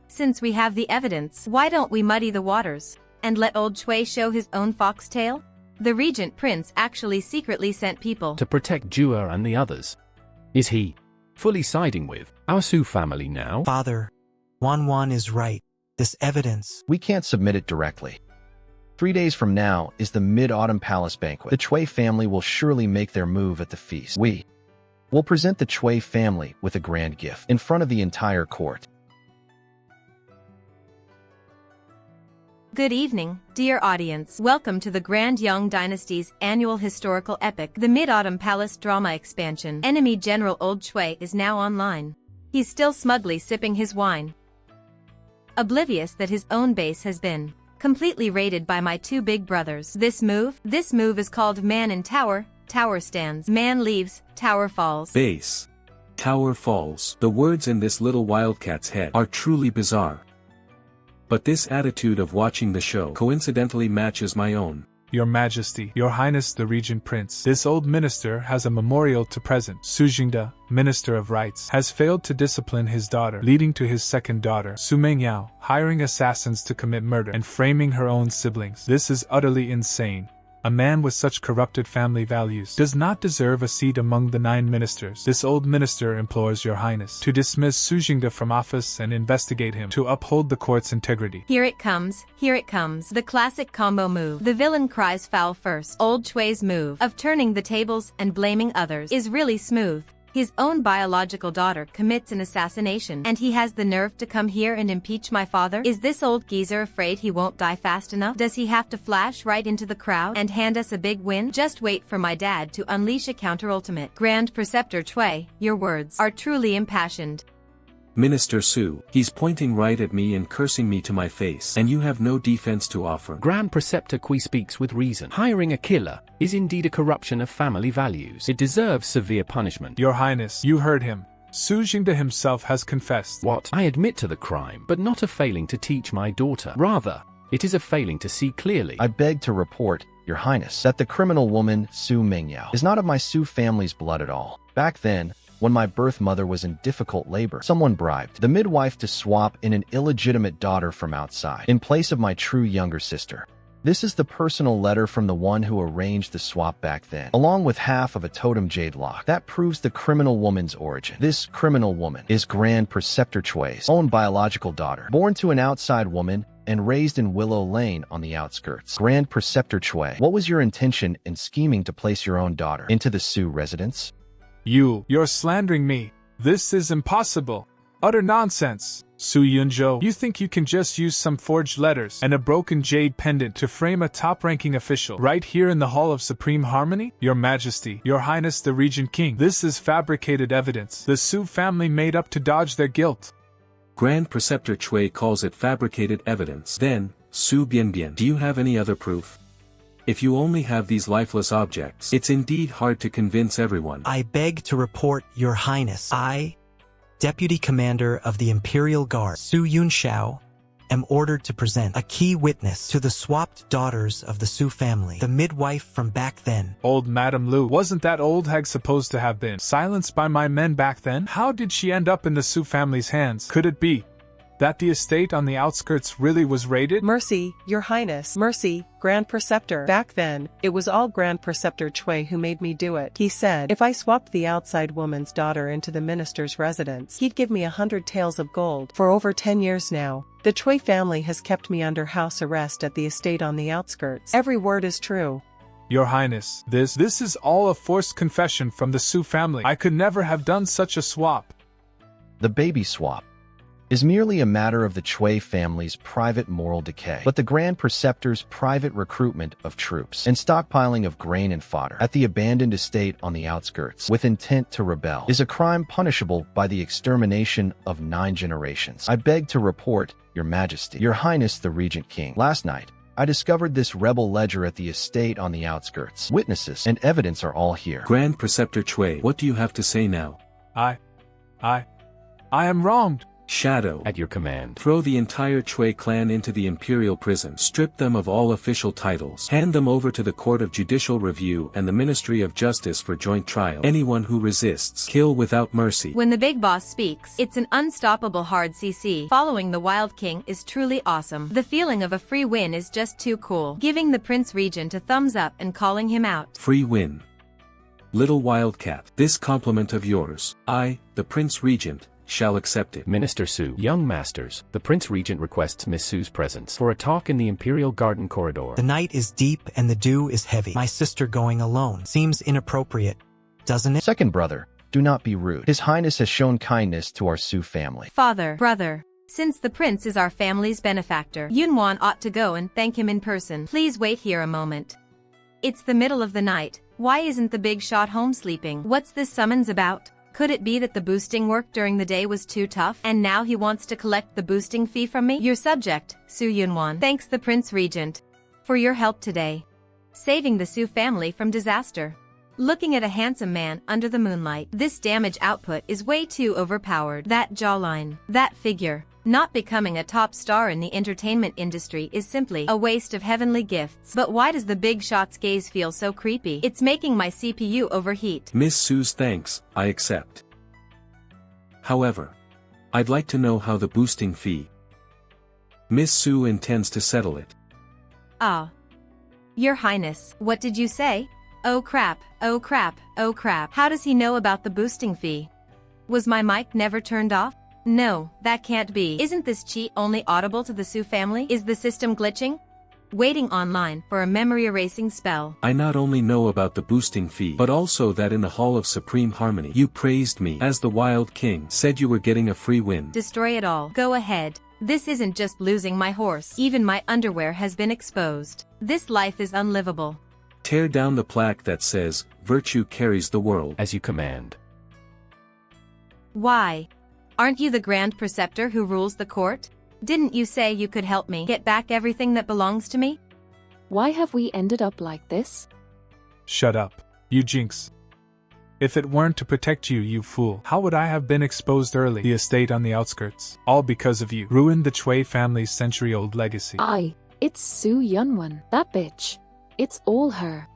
Since we have the evidence, why don't we muddy the waters and let old Chui show his own foxtail? The Regent Prince actually secretly sent people to protect Jua and the others. Is he fully siding with our Su family now? Father, Wanwan is right. This evidence. We can't submit it directly. 3 days from now is the Mid-Autumn Palace banquet. The Chui family will surely make their move at the feast. We will present the Chui family with a grand gift in front of the entire court. Good evening, dear audience. Welcome to the Grand Young Dynasty's annual historical epic, the Mid-Autumn Palace drama expansion. Enemy General Old Chui is now online. He's still smugly sipping his wine, oblivious that his own base has been completely raided by my two big brothers. This move is called Man in Tower. Tower stands. Man leaves, tower falls. Base. Tower falls. The words in this little wildcat's head are truly bizarre. But this attitude of watching the show coincidentally matches my own. Your Majesty, Your Highness the Regent Prince, this old minister has a memorial to present. Su Jingde, Minister of Rights, has failed to discipline his daughter, leading to his second daughter, Su Mengyao, hiring assassins to commit murder and framing her own siblings. This is utterly insane. A man with such corrupted family values does not deserve a seat among the 9 ministers. This old minister implores Your Highness to dismiss Su Jingde from office and investigate him to uphold the court's integrity. Here it comes, the classic combo move. The villain cries foul first. Old Chui's move of turning the tables and blaming others is really smooth. His own biological daughter commits an assassination, and he has the nerve to come here and impeach my father? Is this old geezer afraid he won't die fast enough? Does he have to flash right into the crowd and hand us a big win? Just wait for my dad to unleash a counter-ultimate. Grand Preceptor Chui, your words are truly impassioned. Minister Su, he's pointing right at me and cursing me to my face, and you have no defense to offer. Grand Preceptor Chui speaks with reason. Hiring a killer is indeed a corruption of family values. It deserves severe punishment. Your Highness, you heard him. Su Jingde himself has confessed. What? I admit to the crime, but not a failing to teach my daughter. Rather, it is a failing to see clearly. I beg to report, Your Highness, that the criminal woman, Su Mengyao, is not of my Su family's blood at all. Back then, when my birth mother was in difficult labor, someone bribed the midwife to swap in an illegitimate daughter from outside, in place of my true younger sister. This is the personal letter from the one who arranged the swap back then, along with half of a totem jade lock. That proves the criminal woman's origin. This criminal woman is Grand Preceptor Chui's own biological daughter, born to an outside woman and raised in Willow Lane on the outskirts. Grand Preceptor Chui, what was your intention in scheming to place your own daughter into the Su residence? You're slandering me. This is impossible. Utter nonsense. Su Yunzhou, you think you can just use some forged letters and a broken jade pendant to frame a top-ranking official right here in the Hall of Supreme Harmony? Your Majesty, Your Highness the Regent King, this is fabricated evidence the Su family made up to dodge their guilt. Grand Preceptor Chui calls it fabricated evidence. Then, Su Bianbian, do you have any other proof? If you only have these lifeless objects, it's indeed hard to convince everyone. I beg to report, Your Highness. I, Deputy Commander of the Imperial Guard, Su Yunxiao, am ordered to present a key witness to the swapped daughters of the Su family, the midwife from back then. Old Madame Lu, wasn't that old hag supposed to have been silenced by my men back then? How did she end up in the Su family's hands? Could it be that the estate on the outskirts really was raided? Mercy, Your Highness. Mercy, Grand Preceptor. Back then, it was all Grand Preceptor Chui who made me do it. He said, if I swapped the outside woman's daughter into the minister's residence, he'd give me 100 taels of gold. For over 10 years now, the Chui family has kept me under house arrest at the estate on the outskirts. Every word is true. Your Highness, this is all a forced confession from the Su family. I could never have done such a swap. The baby swap is merely a matter of the Chui family's private moral decay, but the Grand Preceptor's private recruitment of troops and stockpiling of grain and fodder at the abandoned estate on the outskirts with intent to rebel is a crime punishable by the extermination of 9 generations. I beg to report, Your Majesty, Your Highness the Regent King. Last night, I discovered this rebel ledger at the estate on the outskirts. Witnesses and evidence are all here. Grand Preceptor Chui, what do you have to say now? I am wronged. Shadow, at your command. Throw the entire Chui clan into the imperial prison, strip them of all official titles, hand them over to the Court of Judicial Review and the Ministry of Justice for joint trial. Anyone who resists, kill without mercy. When the big boss speaks, it's an unstoppable hard CC. Following the Wild King is truly awesome. The feeling of a free win is just too cool. Giving the Prince Regent a thumbs up and calling him out. Free win. Little Wildcat, this compliment of yours, I, the Prince Regent, shall accept it. Minister Su, young masters, the Prince Regent requests Miss Su's presence for a talk in the Imperial Garden Corridor. The night is deep and the dew is heavy. My sister going alone seems inappropriate, doesn't it? Second brother, do not be rude. His Highness has shown kindness to our Su family. Father, brother, Since the prince is our family's benefactor, Yunwan ought to go and thank him in person. Please wait here a moment. It's the middle of the night. Why isn't the big shot home sleeping? What's this summons about? Could it be that the boosting work during the day was too tough, and now he wants to collect the boosting fee from me? Your subject, Su Yunwan. Thanks the Prince Regent for your help today, saving the Su family from disaster. Looking at a handsome man under the moonlight, this damage output is way too overpowered. That jawline, that figure. Not becoming a top star in the entertainment industry is simply a waste of heavenly gifts. But why does the big shot's gaze feel so creepy? It's making my CPU overheat. Miss Sue's thanks, I accept. However, I'd like to know how the boosting fee. Miss Sue intends to settle it. Ah. Your Highness, what did you say? Oh crap, oh crap, oh crap. How does he know about the boosting fee? Was my mic never turned off? No, that can't be. Isn't this cheat only audible to the Su family? Is the system glitching? Waiting online for a memory erasing spell. I not only know about the boosting fee, but also that in the Hall of Supreme Harmony, you praised me as the Wild King, said you were getting a free win. Destroy it all. Go ahead. This isn't just losing my horse. Even my underwear has been exposed. This life is unlivable. Tear down the plaque that says, "Virtue carries the world." As you command. Why? Aren't you the Grand Preceptor who rules the court? Didn't you say you could help me get back everything that belongs to me? Why have we ended up like this? Shut up, you jinx. If it weren't to protect you, you fool, how would I have been exposed early? The estate on the outskirts, all because of you, ruined the Chui family's century-old legacy. It's Su Yunwan, that bitch. It's all her.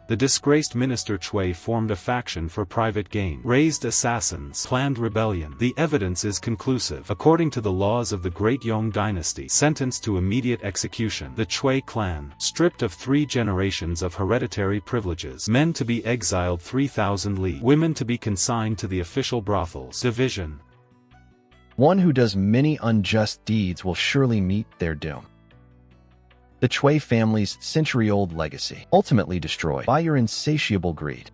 The disgraced Minister Chui formed a faction for private gain, raised assassins, planned rebellion. The evidence is conclusive. According to the laws of the Great Yong Dynasty, sentenced to immediate execution, the Chui clan, stripped of 3 generations of hereditary privileges, men to be exiled 3,000 li, women to be consigned to the official brothels. Division. One who does many unjust deeds will surely meet their doom. The Chui family's century-old legacy, ultimately destroyed by your insatiable greed.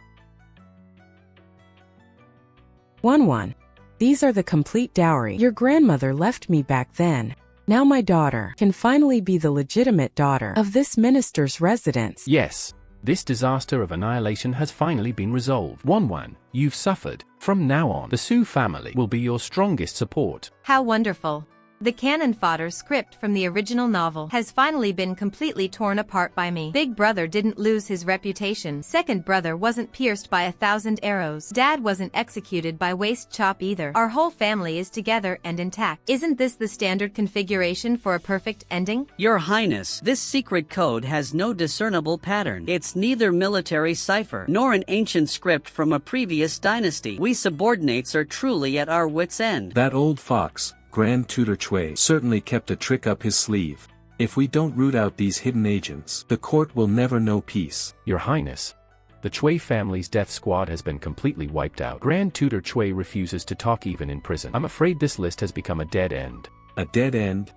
1-1. These are the complete dowry your grandmother left me back then. Now my daughter can finally be the legitimate daughter of this minister's residence. Yes. This disaster of annihilation has finally been resolved. 1-1. You've suffered. From now on, the Su family will be your strongest support. How wonderful. The cannon fodder script from the original novel has finally been completely torn apart by me. Big brother didn't lose his reputation. Second brother wasn't pierced by 1,000 arrows. Dad wasn't executed by waist chop either. Our whole family is together and intact. Isn't this the standard configuration for a perfect ending? Your Highness, this secret code has no discernible pattern. It's neither military cipher, nor an ancient script from a previous dynasty. We subordinates are truly at our wits' end. That old fox, Grand Tutor Chui, certainly kept a trick up his sleeve. If we don't root out these hidden agents, the court will never know peace. Your Highness, the Chui family's death squad has been completely wiped out. Grand Tutor Chui refuses to talk even in prison. I'm afraid this list has become a dead end. A dead end?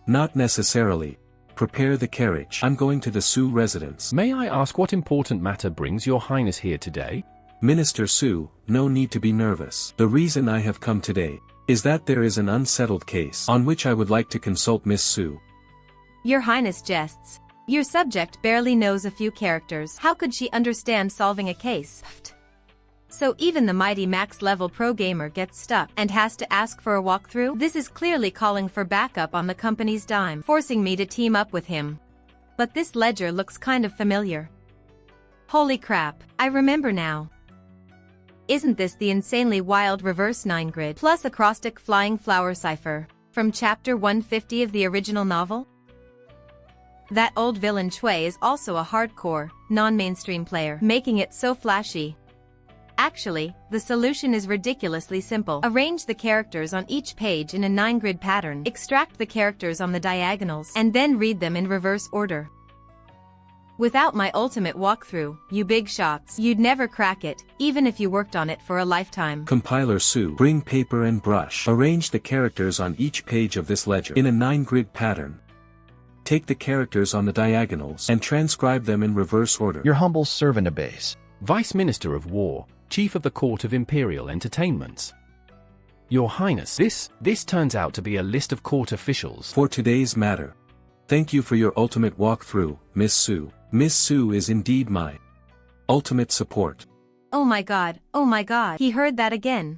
Not necessarily. Prepare the carriage. I'm going to the Su residence. May I ask what important matter brings your Highness here today? Minister Su, no need to be nervous. The reason I have come today is that there is an unsettled case on which I would like to consult Miss Su. Your Highness jests. Your subject barely knows a few characters. How could she understand solving a case? So even the mighty max-level pro gamer gets stuck and has to ask for a walkthrough? This is clearly calling for backup on the company's dime, forcing me to team up with him. But this ledger looks kind of familiar. Holy crap, I remember now. Isn't this the insanely wild reverse 9-grid plus acrostic flying flower cipher from chapter 150 of the original novel? That old villain Chui is also a hardcore, non-mainstream player, making it so flashy. Actually, the solution is ridiculously simple. Arrange the characters on each page in a 9-grid pattern, extract the characters on the diagonals, and then read them in reverse order. Without my ultimate walkthrough, you big shots, you'd never crack it, even if you worked on it for a lifetime. Compiler Su, bring paper and brush. Arrange the characters on each page of this ledger in a 9-grid pattern. Take the characters on the diagonals and transcribe them in reverse order. Your humble servant obeys. Vice Minister of War, Chief of the Court of Imperial Entertainments. Your Highness, this turns out to be a list of court officials. For today's matter. Thank you for your ultimate walkthrough, Miss Su. Miss Su is indeed my ultimate support. Oh my god, he heard that again.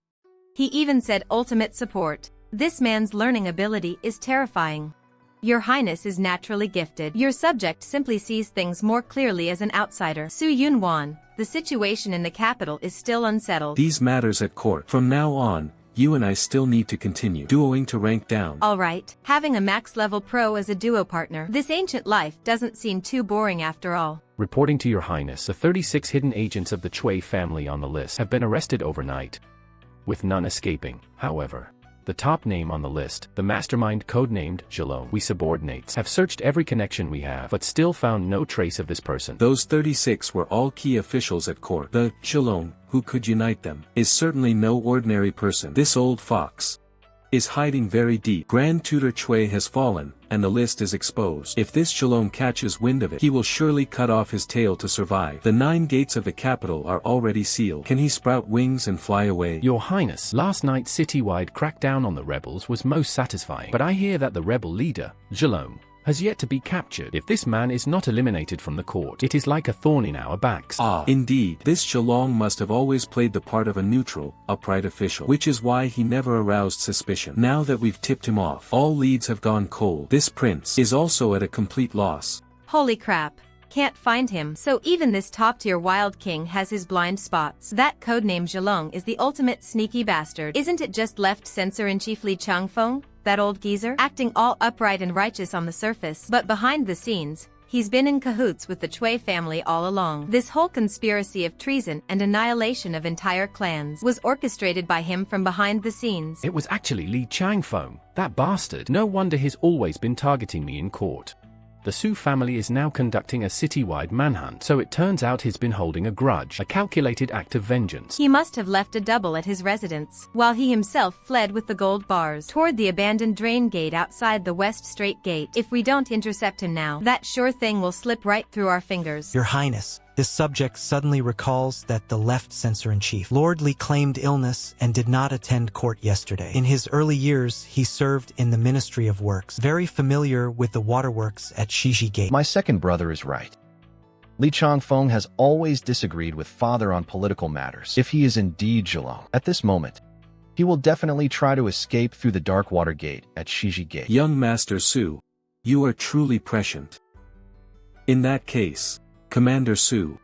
He even said ultimate support. This man's learning ability is terrifying. Your Highness is naturally gifted. Your subject simply sees things more clearly as an outsider. Su Yunwan, the situation in the capital is still unsettled. These matters at court. From now on, you and I still need to continue duoing to rank down. Alright, having a max-level pro as a duo partner, this ancient life doesn't seem too boring after all. Reporting to Your Highness, the 36 hidden agents of the Chui family on the list have been arrested overnight, with none escaping. However, the top name on the list, the mastermind codenamed Zhelong, we subordinates, have searched every connection we have but still found no trace of this person. Those 36 were all key officials at court. The Zhelong, who could unite them, is certainly no ordinary person. This old fox is hiding very deep. Grand Tutor Chui has fallen, and the list is exposed. If this Zhelong catches wind of it, he will surely cut off his tail to survive. The 9 gates of the capital are already sealed. Can he sprout wings and fly away? Your Highness, last night's citywide crackdown on the rebels was most satisfying, but I hear that the rebel leader, Zhelong, has yet to be captured. If this man is not eliminated from the court, it is like a thorn in our backs. Ah, indeed. This Zhelong must have always played the part of a neutral, upright official, which is why he never aroused suspicion. Now that we've tipped him off, all leads have gone cold. This prince is also at a complete loss. Holy crap. Can't find him. So even this top-tier wild king has his blind spots. That codename Zhelong is the ultimate sneaky bastard. Isn't it just left Censor-in-Chief Li Changfeng, that old geezer, acting all upright and righteous on the surface, but behind the scenes, he's been in cahoots with the Chui family all along. This whole conspiracy of treason and annihilation of entire clans was orchestrated by him from behind the scenes. It was actually Li Changfeng, that bastard. No wonder he's always been targeting me in court. The Su family is now conducting a citywide manhunt, so it turns out he's been holding a grudge, a calculated act of vengeance. He must have left a double at his residence, while he himself fled with the gold bars toward the abandoned drain gate outside the West Strait Gate. If we don't intercept him now, that sure thing will slip right through our fingers. Your Highness, this subject suddenly recalls that the left Censor-in-Chief, Lord Li, claimed illness and did not attend court yesterday. In his early years, he served in the Ministry of Works, very familiar with the waterworks at Shiji Gate. My second brother is right. Li Changfeng has always disagreed with father on political matters. If he is indeed Zhelong, at this moment, he will definitely try to escape through the Dark Water Gate at Shiji Gate. Young Master Su, you are truly prescient. In that case, Commander Su,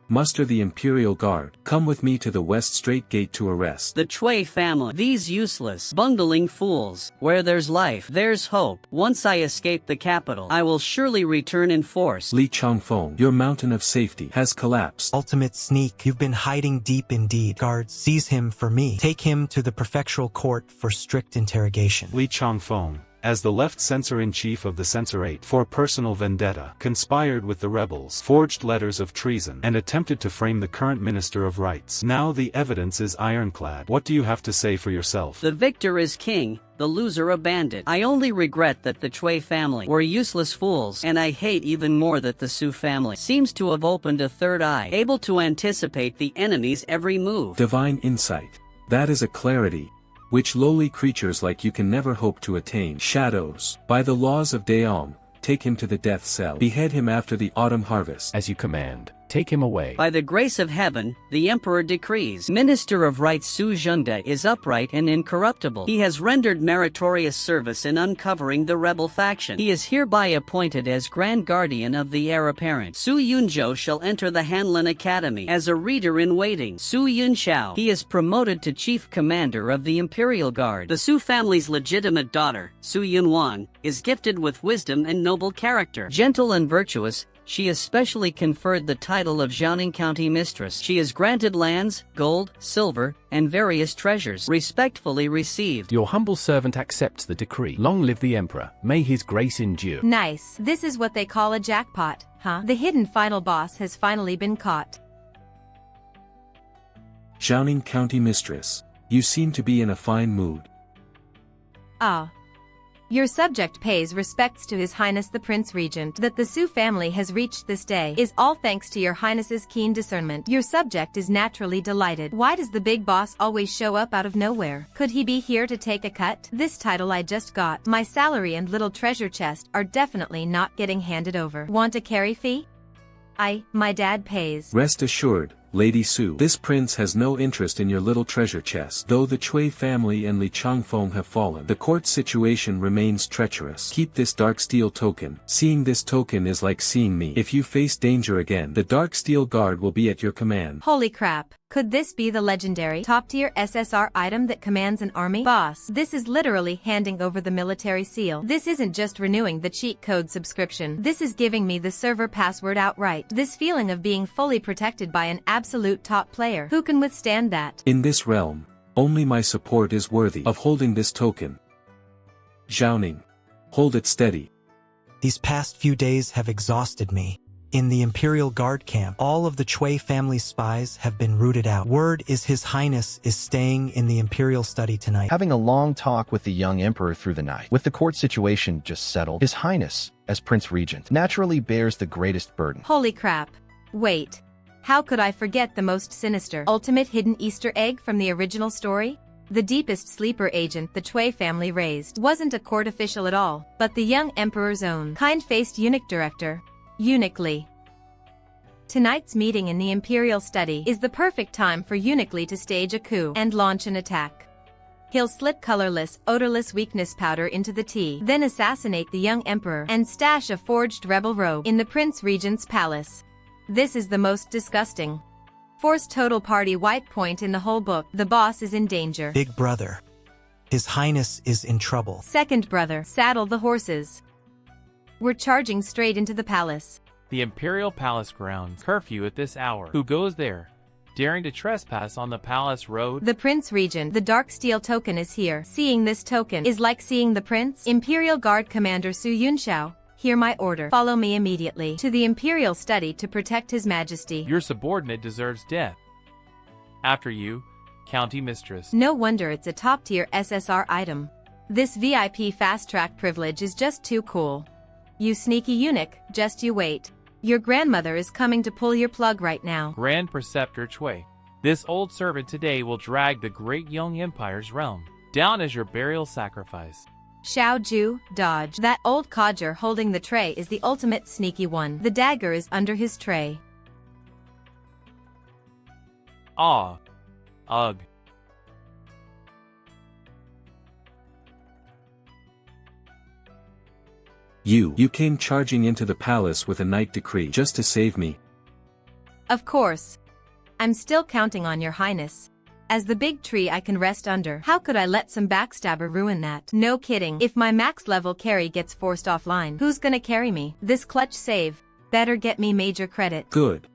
muster the Imperial Guard. Come with me to the West Strait Gate to arrest the Chui family. These useless, bungling fools. Where there's life, there's hope. Once I escape the capital, I will surely return in force. Li Changfeng, your mountain of safety has collapsed. Ultimate sneak, you've been hiding deep indeed. Guards, seize him for me. Take him to the prefectural court for strict interrogation. Li Changfeng, as the left Censor-in-Chief of the Censorate, for personal vendetta, conspired with the rebels, forged letters of treason, and attempted to frame the current Minister of Rights. Now the evidence is ironclad. What do you have to say for yourself? The victor is king, the loser a bandit. I only regret that the Chui family were useless fools, and I hate even more that the Su family seems to have opened a third eye, able to anticipate the enemy's every move. Divine insight. That is a clarity which lowly creatures like you can never hope to attain. Shadows. By the laws of Daong, take him to the death cell. Behead him after the autumn harvest. As you command. Take him away. By the grace of heaven, the Emperor decrees. Minister of Rights Su Zhengde is upright and incorruptible. He has rendered meritorious service in uncovering the rebel faction. He is hereby appointed as Grand Guardian of the Heir Apparent. Su Yunzhou shall enter the Hanlin Academy as a reader-in-waiting. Su Yunxiao, he is promoted to Chief Commander of the Imperial Guard. The Su family's legitimate daughter, Su Yunwan, is gifted with wisdom and noble character. Gentle and virtuous, she is specially conferred the title of Jiangning County Mistress. She is granted lands, gold, silver, and various treasures. Respectfully received. Your humble servant accepts the decree. Long live the Emperor. May his grace endure. Nice. This is what they call a jackpot, huh? The hidden final boss has finally been caught. Jiangning County Mistress, you seem to be in a fine mood. Ah. Your subject pays respects to His Highness the Prince Regent. That the Su family has reached this day is all thanks to your Highness's keen discernment. Your subject is naturally delighted. Why does the big boss always show up out of nowhere? Could he be here to take a cut? This title I just got, my salary and little treasure chest are definitely not getting handed over. Want a carry fee? My dad pays. Rest assured, Lady Su, this prince has no interest in your little treasure chest. Though the Chui family and Li Changfeng have fallen, the court situation remains treacherous. Keep this dark steel token. Seeing this token is like seeing me. If you face danger again, the dark steel guard will be at your command. Holy crap. Could this be the legendary top-tier SSR item that commands an army? Boss, this is literally handing over the military seal. This isn't just renewing the cheat code subscription. This is giving me the server password outright. This feeling of being fully protected by an absolute top player. Who can withstand that? In this realm, only my support is worthy of holding this token. Zhaoning, hold it steady. These past few days have exhausted me. In the Imperial Guard camp, all of the Chui family spies have been rooted out. Word is His Highness is staying in the Imperial study tonight. Having a long talk with the young emperor through the night. With the court situation just settled, His Highness, as Prince Regent, naturally bears the greatest burden. Holy crap. Wait. How could I forget the most sinister, ultimate hidden Easter egg from the original story? The deepest sleeper agent the Chui family raised wasn't a court official at all, but the young emperor's own kind-faced eunuch director. Eunuch Li. Tonight's meeting in the Imperial study is the perfect time for Eunuch Li to stage a coup and launch an attack. He'll slit colorless, odorless weakness powder into the tea, then assassinate the young emperor and stash a forged rebel robe in the Prince Regent's palace. This is the most disgusting. Forced total party wipe point in the whole book. The boss is in danger. Big brother. His Highness is in trouble. Second brother, saddle the horses. We're charging straight into the palace. The Imperial Palace grounds. Curfew at this hour. Who goes there? Daring to trespass on the palace road? The Prince Regent. The Dark Steel token is here. Seeing this token is like seeing the Prince. Imperial Guard Commander Su Yunxiao, hear my order. Follow me immediately to the Imperial study to protect His Majesty. Your subordinate deserves death. After you, County Mistress. No wonder it's a top-tier SSR item. This VIP fast-track privilege is just too cool. You sneaky eunuch, just you wait. Your grandmother is coming to pull your plug right now. Grand Preceptor Chui. This old servant today will drag the great young empire's realm down as your burial sacrifice. Xiao Ju, dodge. That old codger holding the tray is the ultimate sneaky one. The dagger is under his tray. Ah. Ugh. You came charging into the palace with a night decree just to save me. Of course. I'm still counting on your highness. As the big tree I can rest under, how could I let some backstabber ruin that? No kidding. If my max level carry gets forced offline, who's gonna carry me? This clutch save better get me major credit. Good.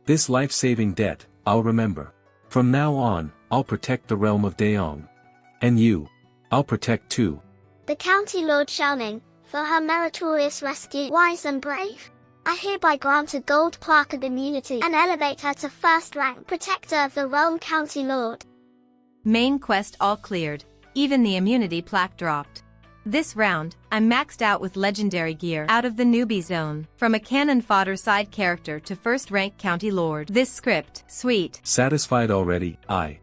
This life-saving debt, I'll remember. From now on, I'll protect the realm of Daong. And you, I'll protect too. The County Lord Xiaoning, for her meritorious rescue, wise and brave, I hereby grant a gold plaque of immunity and elevate her to first rank protector of the realm. County Lord. Main quest all cleared. Even the immunity plaque dropped. This round, I'm maxed out with legendary gear out of the newbie zone. From a cannon fodder side character to first rank County Lord. This script, sweet. Satisfied already? I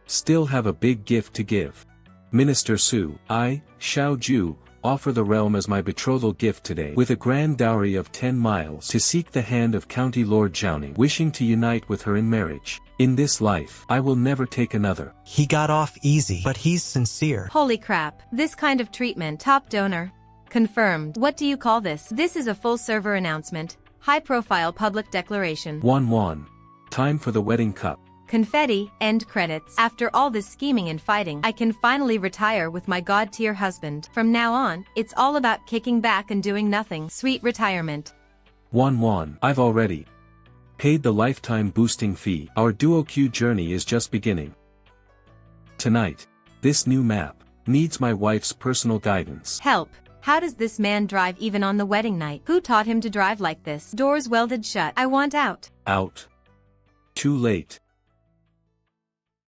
still have a big gift to give. Minister Su, I, Xiao Ju, offer the realm as my betrothal gift today, with a grand dowry of 10 miles to seek the hand of County Lord Zhaoning, wishing to unite with her in marriage. In this life, I will never take another. He got off easy, but he's sincere. Holy crap, this kind of treatment. Top donor. Confirmed. What do you call this? This is a full server announcement. High-profile public declaration. 1-1. Time for the wedding cup. Confetti, end credits. After all this scheming and fighting, I can finally retire with my god-tier husband. From now on, it's all about kicking back and doing nothing. Sweet retirement. 1-1. I've already paid the lifetime boosting fee. Our duo queue journey is just beginning. Tonight, this new map needs my wife's personal guidance. Help. How does this man drive even on the wedding night? Who taught him to drive like this? Doors welded shut. I want out. Out. Too late.